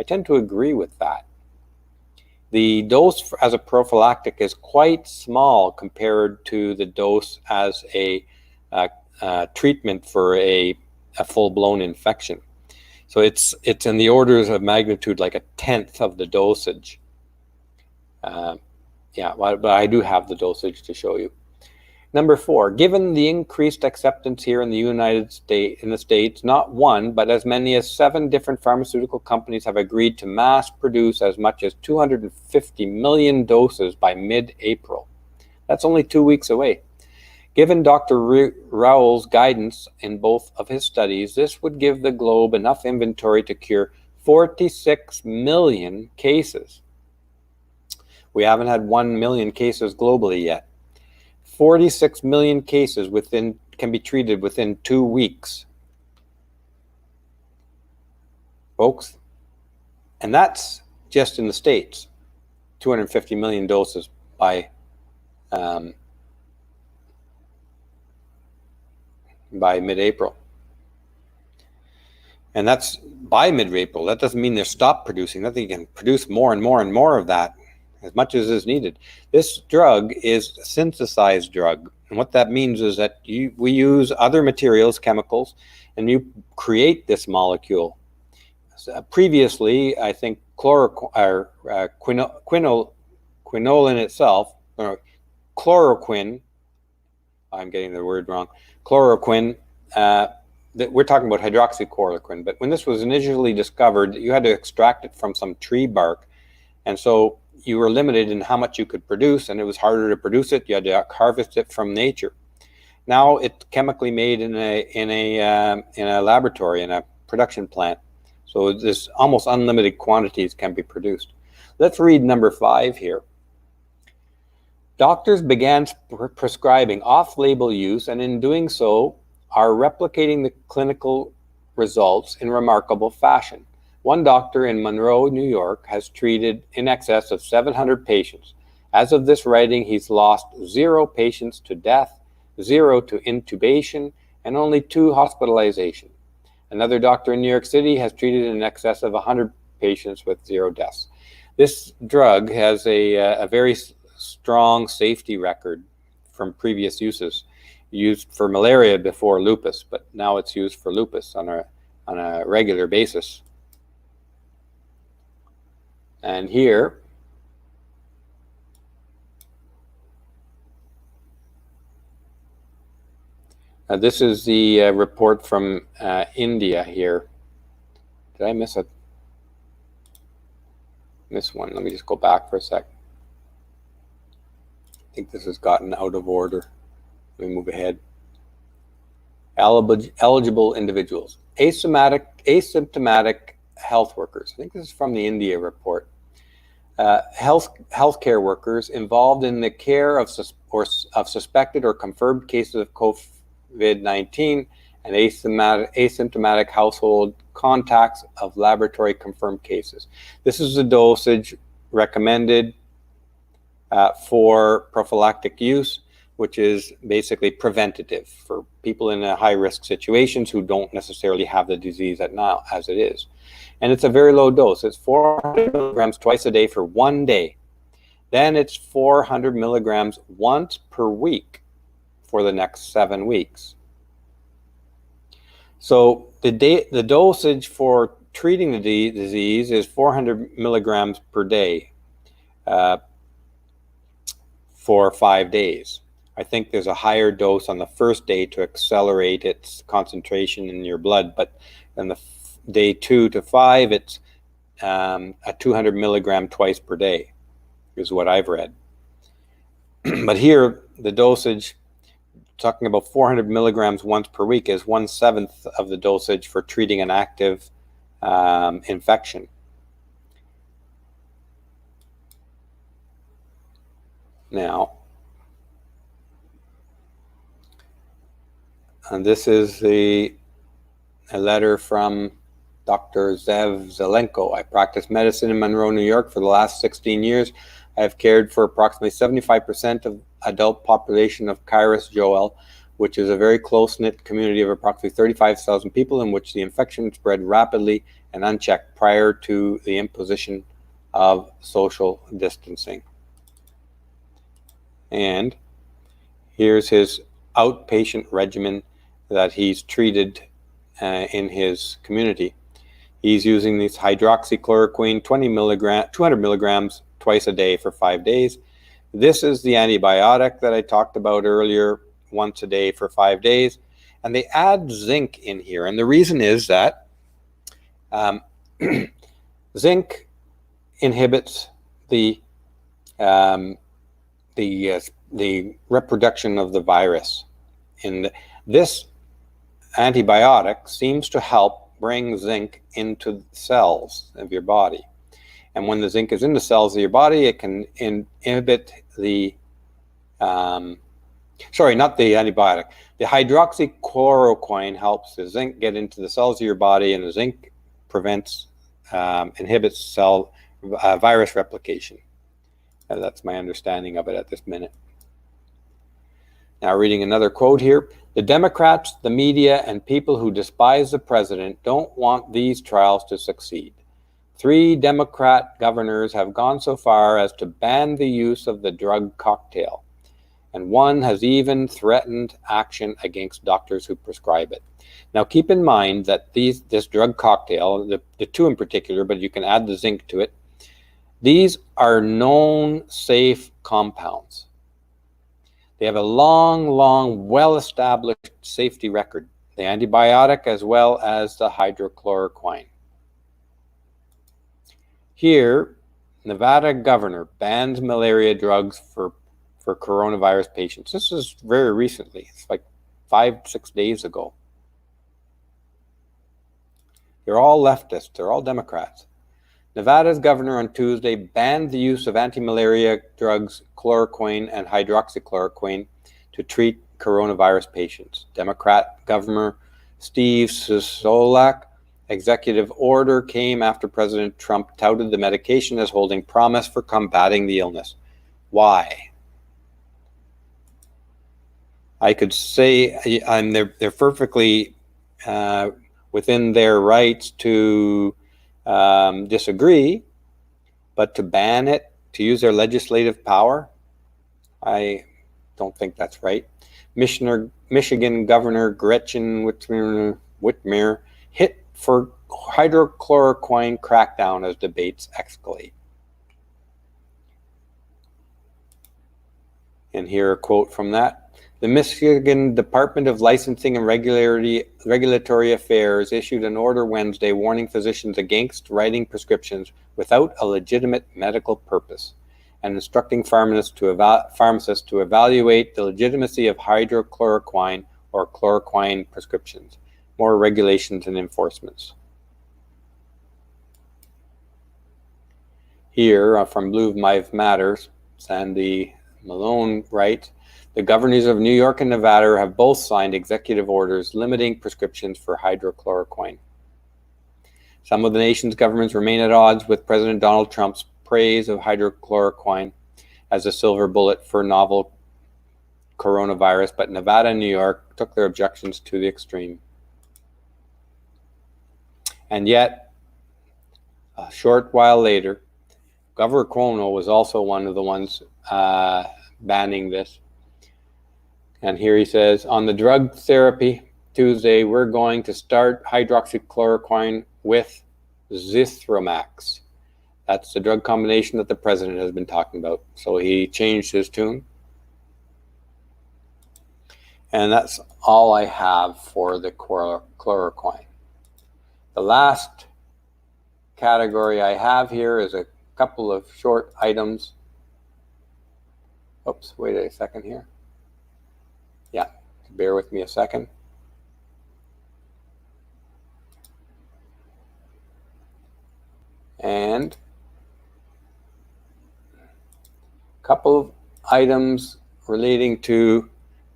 I tend to agree with that. The dose as a prophylactic is quite small compared to the dose as a treatment for a full-blown infection. So it's in the orders of magnitude like 1/10 of the dosage. But I do have the dosage to show you. Number 4, given the increased acceptance here in the States, not one, but as many as 7 different pharmaceutical companies have agreed to mass produce as much as 250 million doses by mid-April. That's only 2 weeks away. Given Dr. Raoult's guidance in both of his studies, this would give the globe enough inventory to cure 46 million cases. We haven't had 1 million cases globally yet. 46 million cases can be treated within 2 weeks. Folks, and that's just in the States. 250 million doses by mid-April. And that's by mid-April. That doesn't mean they're stopped producing. That they can produce more and more and more of that, as much as is needed. This drug is a synthesized drug. And what that means is that we use other materials, chemicals, and you create this molecule. Previously, I think quinolin itself, or chloroquine, I'm getting the word wrong, chloroquine, we're talking about hydroxychloroquine, but when this was initially discovered, you had to extract it from some tree bark. And so you were limited in how much you could produce, and it was harder to produce it. You had to harvest it from nature. Now it's chemically made in a laboratory, in a production plant. So this almost unlimited quantities can be produced. Let's read number 5 here. Doctors began prescribing off-label use, and in doing so are replicating the clinical results in remarkable fashion. One doctor in Monroe, New York, has treated in excess of 700 patients. As of this writing, he's lost 0 patients to death, 0 to intubation, and only 2 hospitalization. Another doctor in New York City has treated in excess of 100 patients with 0 deaths. This drug has a very strong safety record from previous uses, used for malaria before lupus, but now it's used for lupus on a regular basis. And here, this is the report from India here. Did I miss one? Let me just go back for a sec. I think this has gotten out of order. Let me move ahead. Eligible individuals. Asymptomatic health workers. I think this is from the India report. Healthcare workers involved in the care of suspected or confirmed cases of COVID-19 and asymptomatic household contacts of laboratory confirmed cases. This is the dosage recommended for prophylactic use, which is basically preventative for people in high-risk situations who don't necessarily have the disease now as it is. And it's a very low dose. It's 400 milligrams twice a day for 1 day. Then it's 400 milligrams once per week for the next 7 weeks. So the dosage for treating the disease is 400 milligrams per day for 5 days. I think there's a higher dose on the first day to accelerate its concentration in your blood, but on the day 2 to 5, it's a 200 milligram twice per day, is what I've read. But here, the dosage, talking about 400 milligrams once per week, is 1/7 of the dosage for treating an active infection. Now, and this is a letter from Dr. Zev Zelenko. I practiced medicine in Monroe, New York for the last 16 years. I have cared for approximately 75% of adult population of Kairos Joel, which is a very close-knit community of approximately 35,000 people in which the infection spread rapidly and unchecked prior to the imposition of social distancing. And here's his outpatient regimen that he's treated in his community. He's using this hydroxychloroquine 200 milligrams twice a day for 5 days. This is the antibiotic that I talked about earlier, once a day for 5 days. And they add zinc in here. And the reason is that zinc inhibits the reproduction of the virus. And this antibiotic seems to help bring zinc into cells of your body. And when the zinc is in the cells of your body, it can inhibit the, sorry, not the antibiotic. The hydroxychloroquine helps the zinc get into the cells of your body, and the zinc inhibits cell virus replication. And that's my understanding of it at this minute. Now, reading another quote here. The Democrats, the media, and people who despise the president don't want these trials to succeed. 3 Democrat governors have gone so far as to ban the use of the drug cocktail, and one has even threatened action against doctors who prescribe it. Now, keep in mind that this drug cocktail, the 2 in particular, but you can add the zinc to it, these are known safe compounds. They have a long, well-established safety record, the antibiotic as well as the hydrochloroquine. Here, Nevada governor bans malaria drugs for coronavirus patients. This is very recently. It's like 5-6 days ago. They're all leftists. They're all Democrats. Nevada's governor on Tuesday banned the use of anti-malaria drugs, chloroquine and hydroxychloroquine, to treat coronavirus patients. Democrat Governor Steve Sisolak. Executive order came after President Trump touted the medication as holding promise for combating the illness. Why? I could say they're perfectly within their rights to disagree, but to ban it, to use their legislative power, I don't think that's right. Michigan Governor Gretchen Whitmer hit for hydrochloroquine crackdown as debates escalate. And here a quote from that. The Michigan Department of Licensing and Regulatory Affairs issued an order Wednesday warning physicians against writing prescriptions without a legitimate medical purpose and instructing pharmacists to evaluate the legitimacy of hydrochloroquine or chloroquine prescriptions. More regulations and enforcements. Here from Blue Lives Matters, Sandy Malone writes, the governors of New York and Nevada have both signed executive orders limiting prescriptions for hydrochloroquine. Some of the nation's governments remain at odds with President Donald Trump's praise of hydrochloroquine as a silver bullet for novel coronavirus, but Nevada and New York took their objections to the extreme. And yet, a short while later, Governor Cuomo was also one of the ones banning this. And here he says, on the drug therapy Tuesday, we're going to start hydroxychloroquine with Zithromax. That's the drug combination that the president has been talking about. So he changed his tune. And that's all I have for the chloroquine. The last category I have here is a couple of short items. Oops, wait a second here. Yeah, bear with me a second. And a couple of items relating to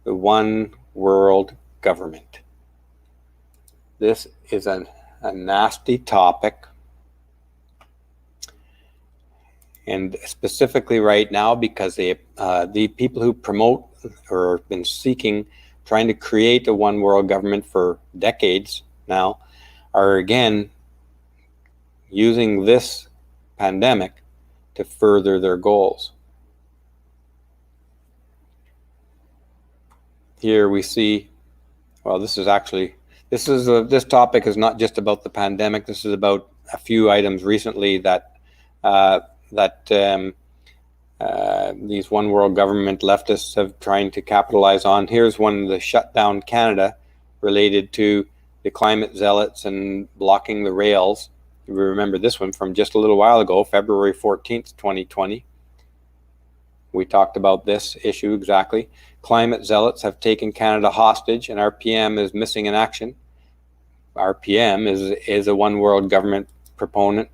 the one world government. This is a nasty topic. And specifically right now, because the people who promote or have been seeking, trying to create a one world government for decades now, are again using this pandemic to further their goals. Here we see, well, this topic is not just about the pandemic. This is about a few items recently that these one world government leftists have trying to capitalize on. Here's one, the shut down Canada, related to the climate zealots and blocking the rails. You remember this one from just a little while ago, February 14th, 2020. We talked about this issue exactly. Climate zealots have taken Canada hostage and RPM is missing in action. RPM is a one world government proponent.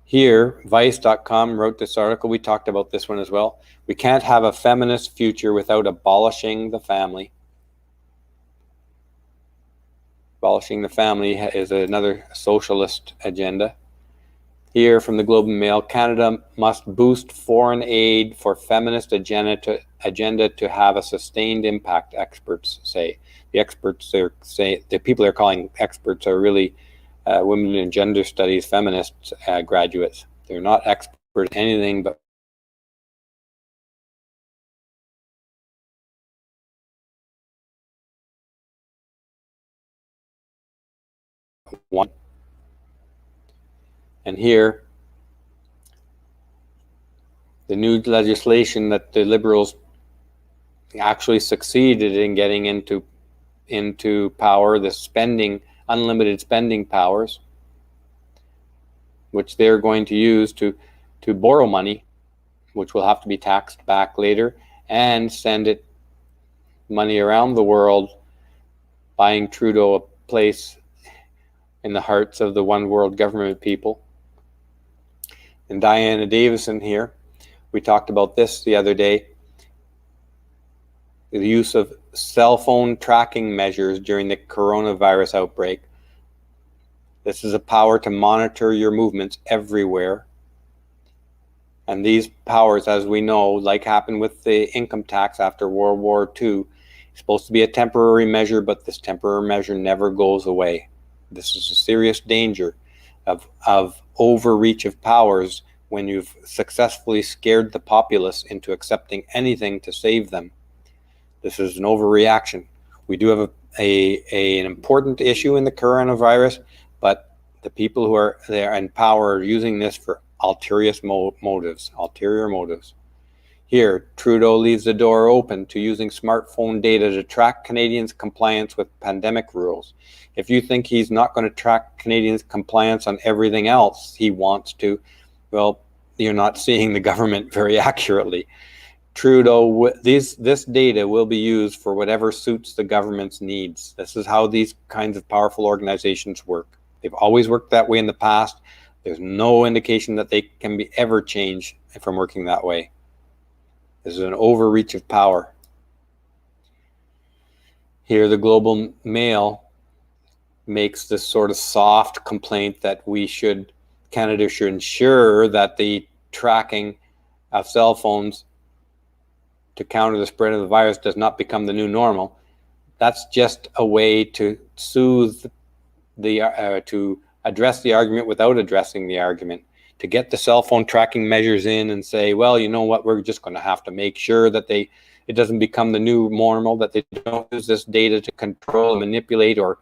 Here, Vice.com wrote this article. We talked about this one as well. We can't have a feminist future without abolishing the family. Abolishing the family is another socialist agenda. Here from the Globe and Mail, Canada must boost foreign aid for feminist agenda to have a sustained impact, experts say. The experts the people they're calling experts are really women in gender studies feminist graduates. They're not experts in anything but one. And here, the new legislation that the Liberals actually succeeded in getting into power, the unlimited spending powers, which they're going to use to borrow money, which will have to be taxed back later, and send money around the world, buying Trudeau a place in the hearts of the one world government people. And Diana Davison here, we talked about this the other day. the use of cell phone tracking measures during the coronavirus outbreak. This is a power to monitor your movements everywhere. And these powers, as we know, like happened with the income tax after World War II, is supposed to be a temporary measure, but this temporary measure never goes away. This is a serious danger of overreach of powers when you've successfully scared the populace into accepting anything to save them. This is an overreaction. We do have an important issue in the coronavirus, but the people who are there in power are using this for ulterior motives. Here, Trudeau leaves the door open to using smartphone data to track Canadians' compliance with pandemic rules. If you think he's not going to track Canadians' compliance on everything else he wants to, well, you're not seeing the government very accurately. Trudeau, this data will be used for whatever suits the government's needs. This is how these kinds of powerful organizations work. They've always worked that way in the past. There's no indication that they can be ever changed from working that way. This is an overreach of power. Here, the Global Mail makes this sort of soft complaint that Canada should ensure that the tracking of cell phones to counter the spread of the virus does not become the new normal. That's just a way to soothe to address the argument without addressing the argument, to get the cell phone tracking measures in and say, well, you know what, we're just going to have to make sure that it doesn't become the new normal, that they don't use this data to control and manipulate or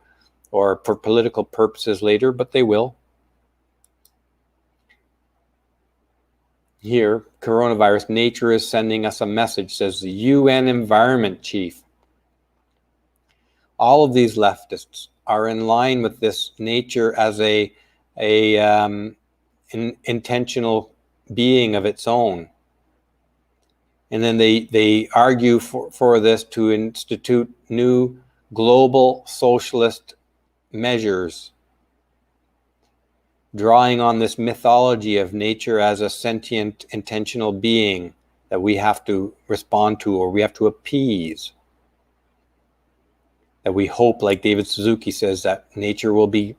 for political purposes later, but they will. Here, coronavirus, nature is sending us a message, says the UN Environment Chief. All of these leftists are in line with this nature as an intentional being of its own. And then they argue for this to institute new global socialist measures, drawing on this mythology of nature as a sentient, intentional being that we have to respond to or we have to appease. That we hope, like David Suzuki says, that nature will be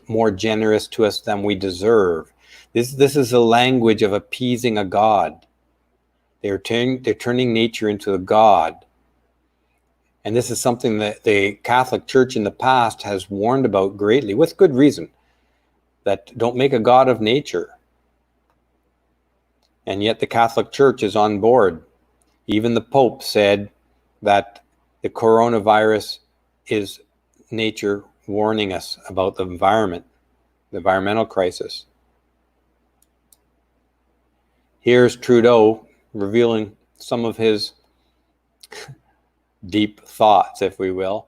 more generous to us than we deserve. This is a language of appeasing a god. They're turning nature into a god. And this is something that the Catholic Church in the past has warned about greatly, with good reason, that don't make a god of nature. And yet the Catholic Church is on board. Even the Pope said that the coronavirus is nature warning us about the environment, the environmental crisis. Here's Trudeau revealing some of his deep thoughts, if we will.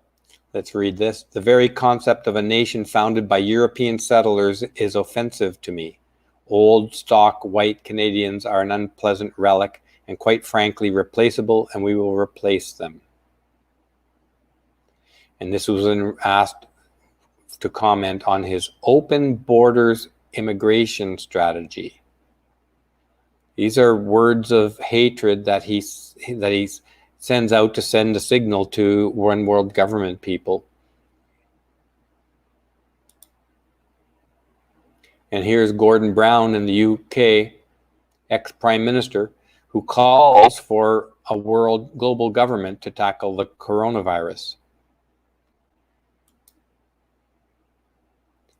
Let's read this. The very concept of a nation founded by European settlers is offensive to me. Old stock white Canadians are an unpleasant relic and quite frankly replaceable, and we will replace them. And this was asked to comment on his open borders immigration strategy. These are words of hatred that he sends out to send a signal to one world government people. And here's Gordon Brown in the UK, ex-prime minister, who calls for a global government to tackle the coronavirus.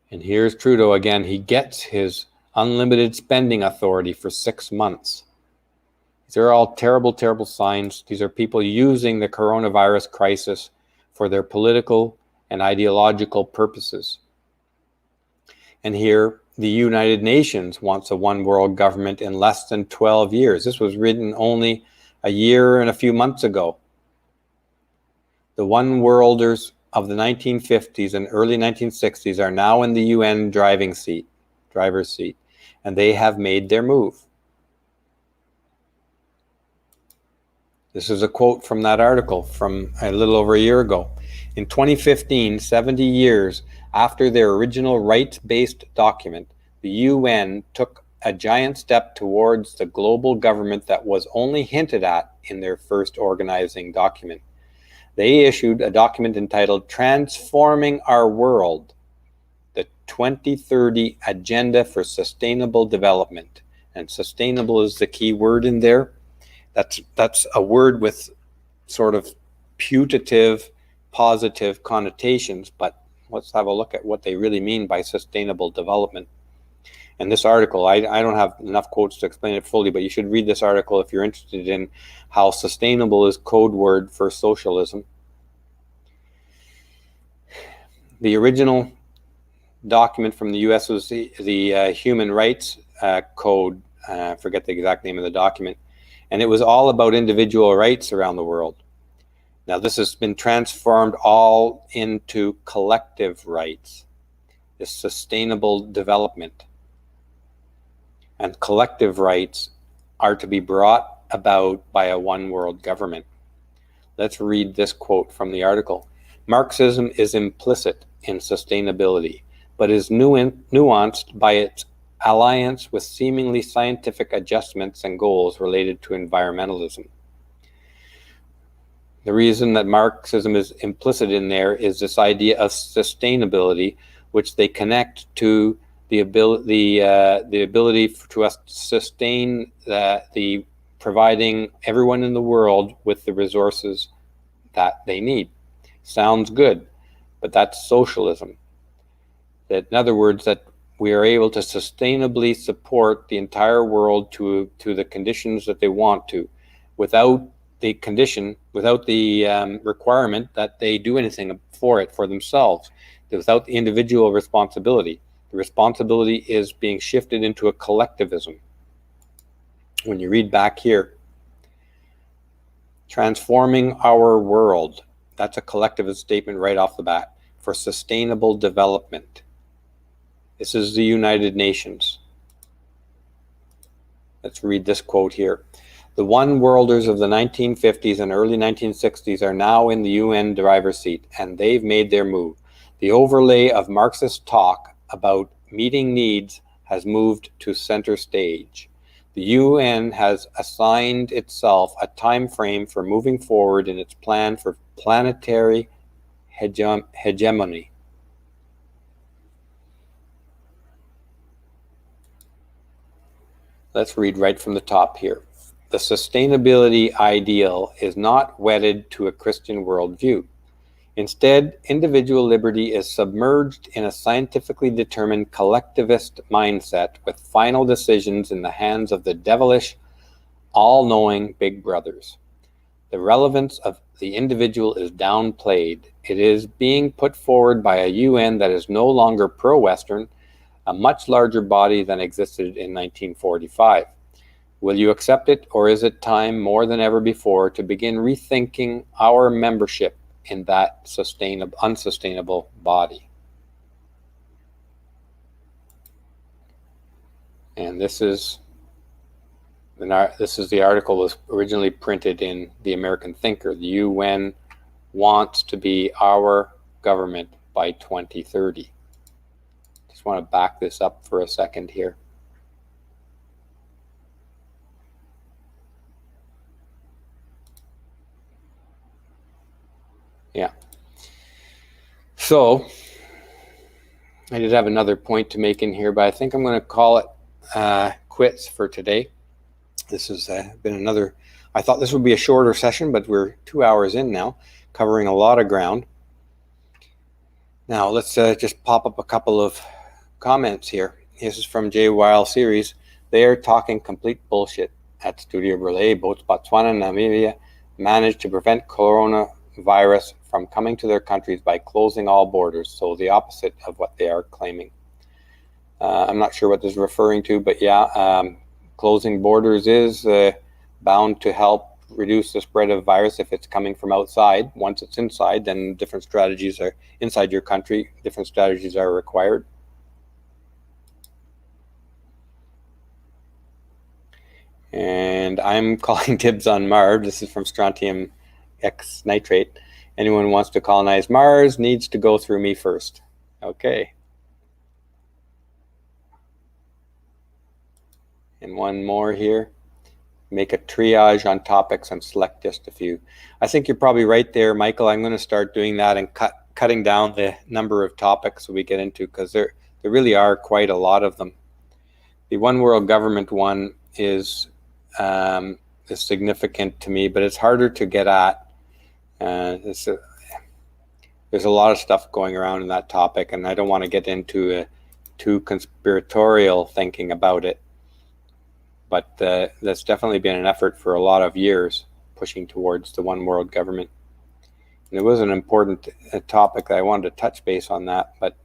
And here's Trudeau again. He gets his unlimited spending authority for 6 months. These are all terrible, terrible signs. These are people using the coronavirus crisis for their political and ideological purposes. And here, the United Nations wants a one world government in less than 12 years. This was written only a year and a few months ago. The one worlders of the 1950s and early 1960s are now in the UN driver's seat, and they have made their move. This is a quote from that article from a little over a year ago. In 2015, 70 years after their original rights-based document, the UN took a giant step towards the global government that was only hinted at in their first organizing document. They issued a document entitled Transforming Our World, the 2030 Agenda for Sustainable Development. And sustainable is the key word in there. That's a word with sort of putative, positive connotations, but let's have a look at what they really mean by sustainable development. And this article, I don't have enough quotes to explain it fully, but you should read this article if you're interested in how sustainable is code word for socialism. The original document from the US was the Human Rights Code. I forget the exact name of the document. And it was all about individual rights around the world. Now this has been transformed all into collective rights, this sustainable development. And collective rights are to be brought about by a one world government. Let's read this quote from the article. Marxism is implicit in sustainability, but is nuanced by its alliance with seemingly scientific adjustments and goals related to environmentalism. The reason that Marxism is implicit in there is this idea of sustainability, which they connect to the ability to us to sustain the providing everyone in the world with the resources that they need. Sounds good, but that's socialism. That, in other words, that we are able to sustainably support the entire world to the conditions that they want to, without the condition, without the requirement that they do anything for it for themselves, without the individual responsibility. The responsibility is being shifted into a collectivism. When you read back here, transforming our world, that's a collectivist statement right off the bat, for sustainable development. This is the United Nations. Let's read this quote here. The one-worlders of the 1950s and early 1960s are now in the UN driver's seat, and they've made their move. The overlay of Marxist talk about meeting needs has moved to center stage. The UN has assigned itself a time frame for moving forward in its plan for planetary hegemony. Let's read right from the top here. The sustainability ideal is not wedded to a Christian worldview. Instead, individual liberty is submerged in a scientifically determined collectivist mindset with final decisions in the hands of the devilish, all-knowing big brothers. The relevance of the individual is downplayed. It is being put forward by a UN that is no longer pro-Western, a much larger body than existed in 1945. Will you accept it, or is it time more than ever before to begin rethinking our membership in that unsustainable body? And this is the article was originally printed in the American Thinker. The UN wants to be our government by 2030. Just want to back this up for a second here. Yeah. So I did have another point to make in here, but I think I'm going to call it quits for today. This has been another, I thought this would be a shorter session, but we're 2 hours in now, covering a lot of ground. Now let's just pop up a couple of comments here. This is from J. Weil series. They are talking complete bullshit. At Studio Brulé, both Botswana and Namibia managed to prevent coronavirus from coming to their countries by closing all borders. So the opposite of what they are claiming. I'm not sure what this is referring to, but yeah, closing borders is bound to help reduce the spread of virus if it's coming from outside. Once it's inside, then different strategies are inside your country. Different strategies are required. And I'm calling dibs on Mars. This is from Strontium X Nitrate. Anyone who wants to colonize Mars needs to go through me first. Okay. And one more here. Make a triage on topics and select just a few. I think you're probably right there, Michael. I'm going to start doing that and cutting down the number of topics we get into, because there really are quite a lot of them. The one world government one is significant to me, but it's harder to get at. There's a lot of stuff going around in that topic, and I don't want to get into too conspiratorial thinking about it. But that's definitely been an effort for a lot of years, pushing towards the one world government. And it was an important topic that I wanted to touch base on that, but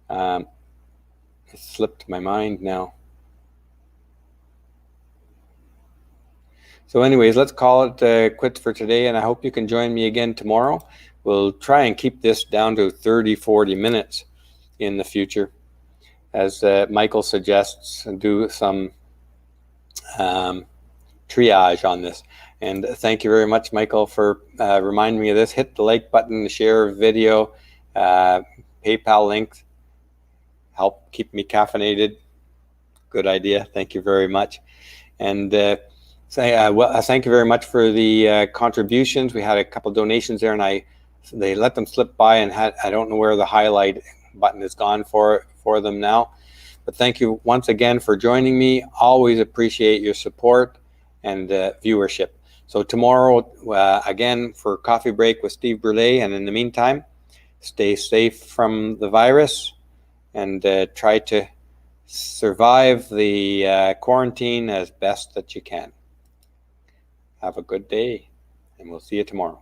it slipped my mind now. So anyways, let's call it quits for today, and I hope you can join me again tomorrow. We'll try and keep this down to 30-40 minutes in the future, as Michael suggests, and do some triage on this. And thank you very much, Michael, for reminding me of this. Hit the like button, share video, PayPal link. Help keep me caffeinated. Good idea. Thank you very much. And thank you very much for the contributions. We had a couple donations there, and they let them slip by, and I don't know where the highlight button is gone for them now. But thank you once again for joining me. Always appreciate your support and viewership. So tomorrow, again, for Coffee Break with Steve Brulé. And in the meantime, stay safe from the virus and try to survive the quarantine as best that you can. Have a good day, and we'll see you tomorrow.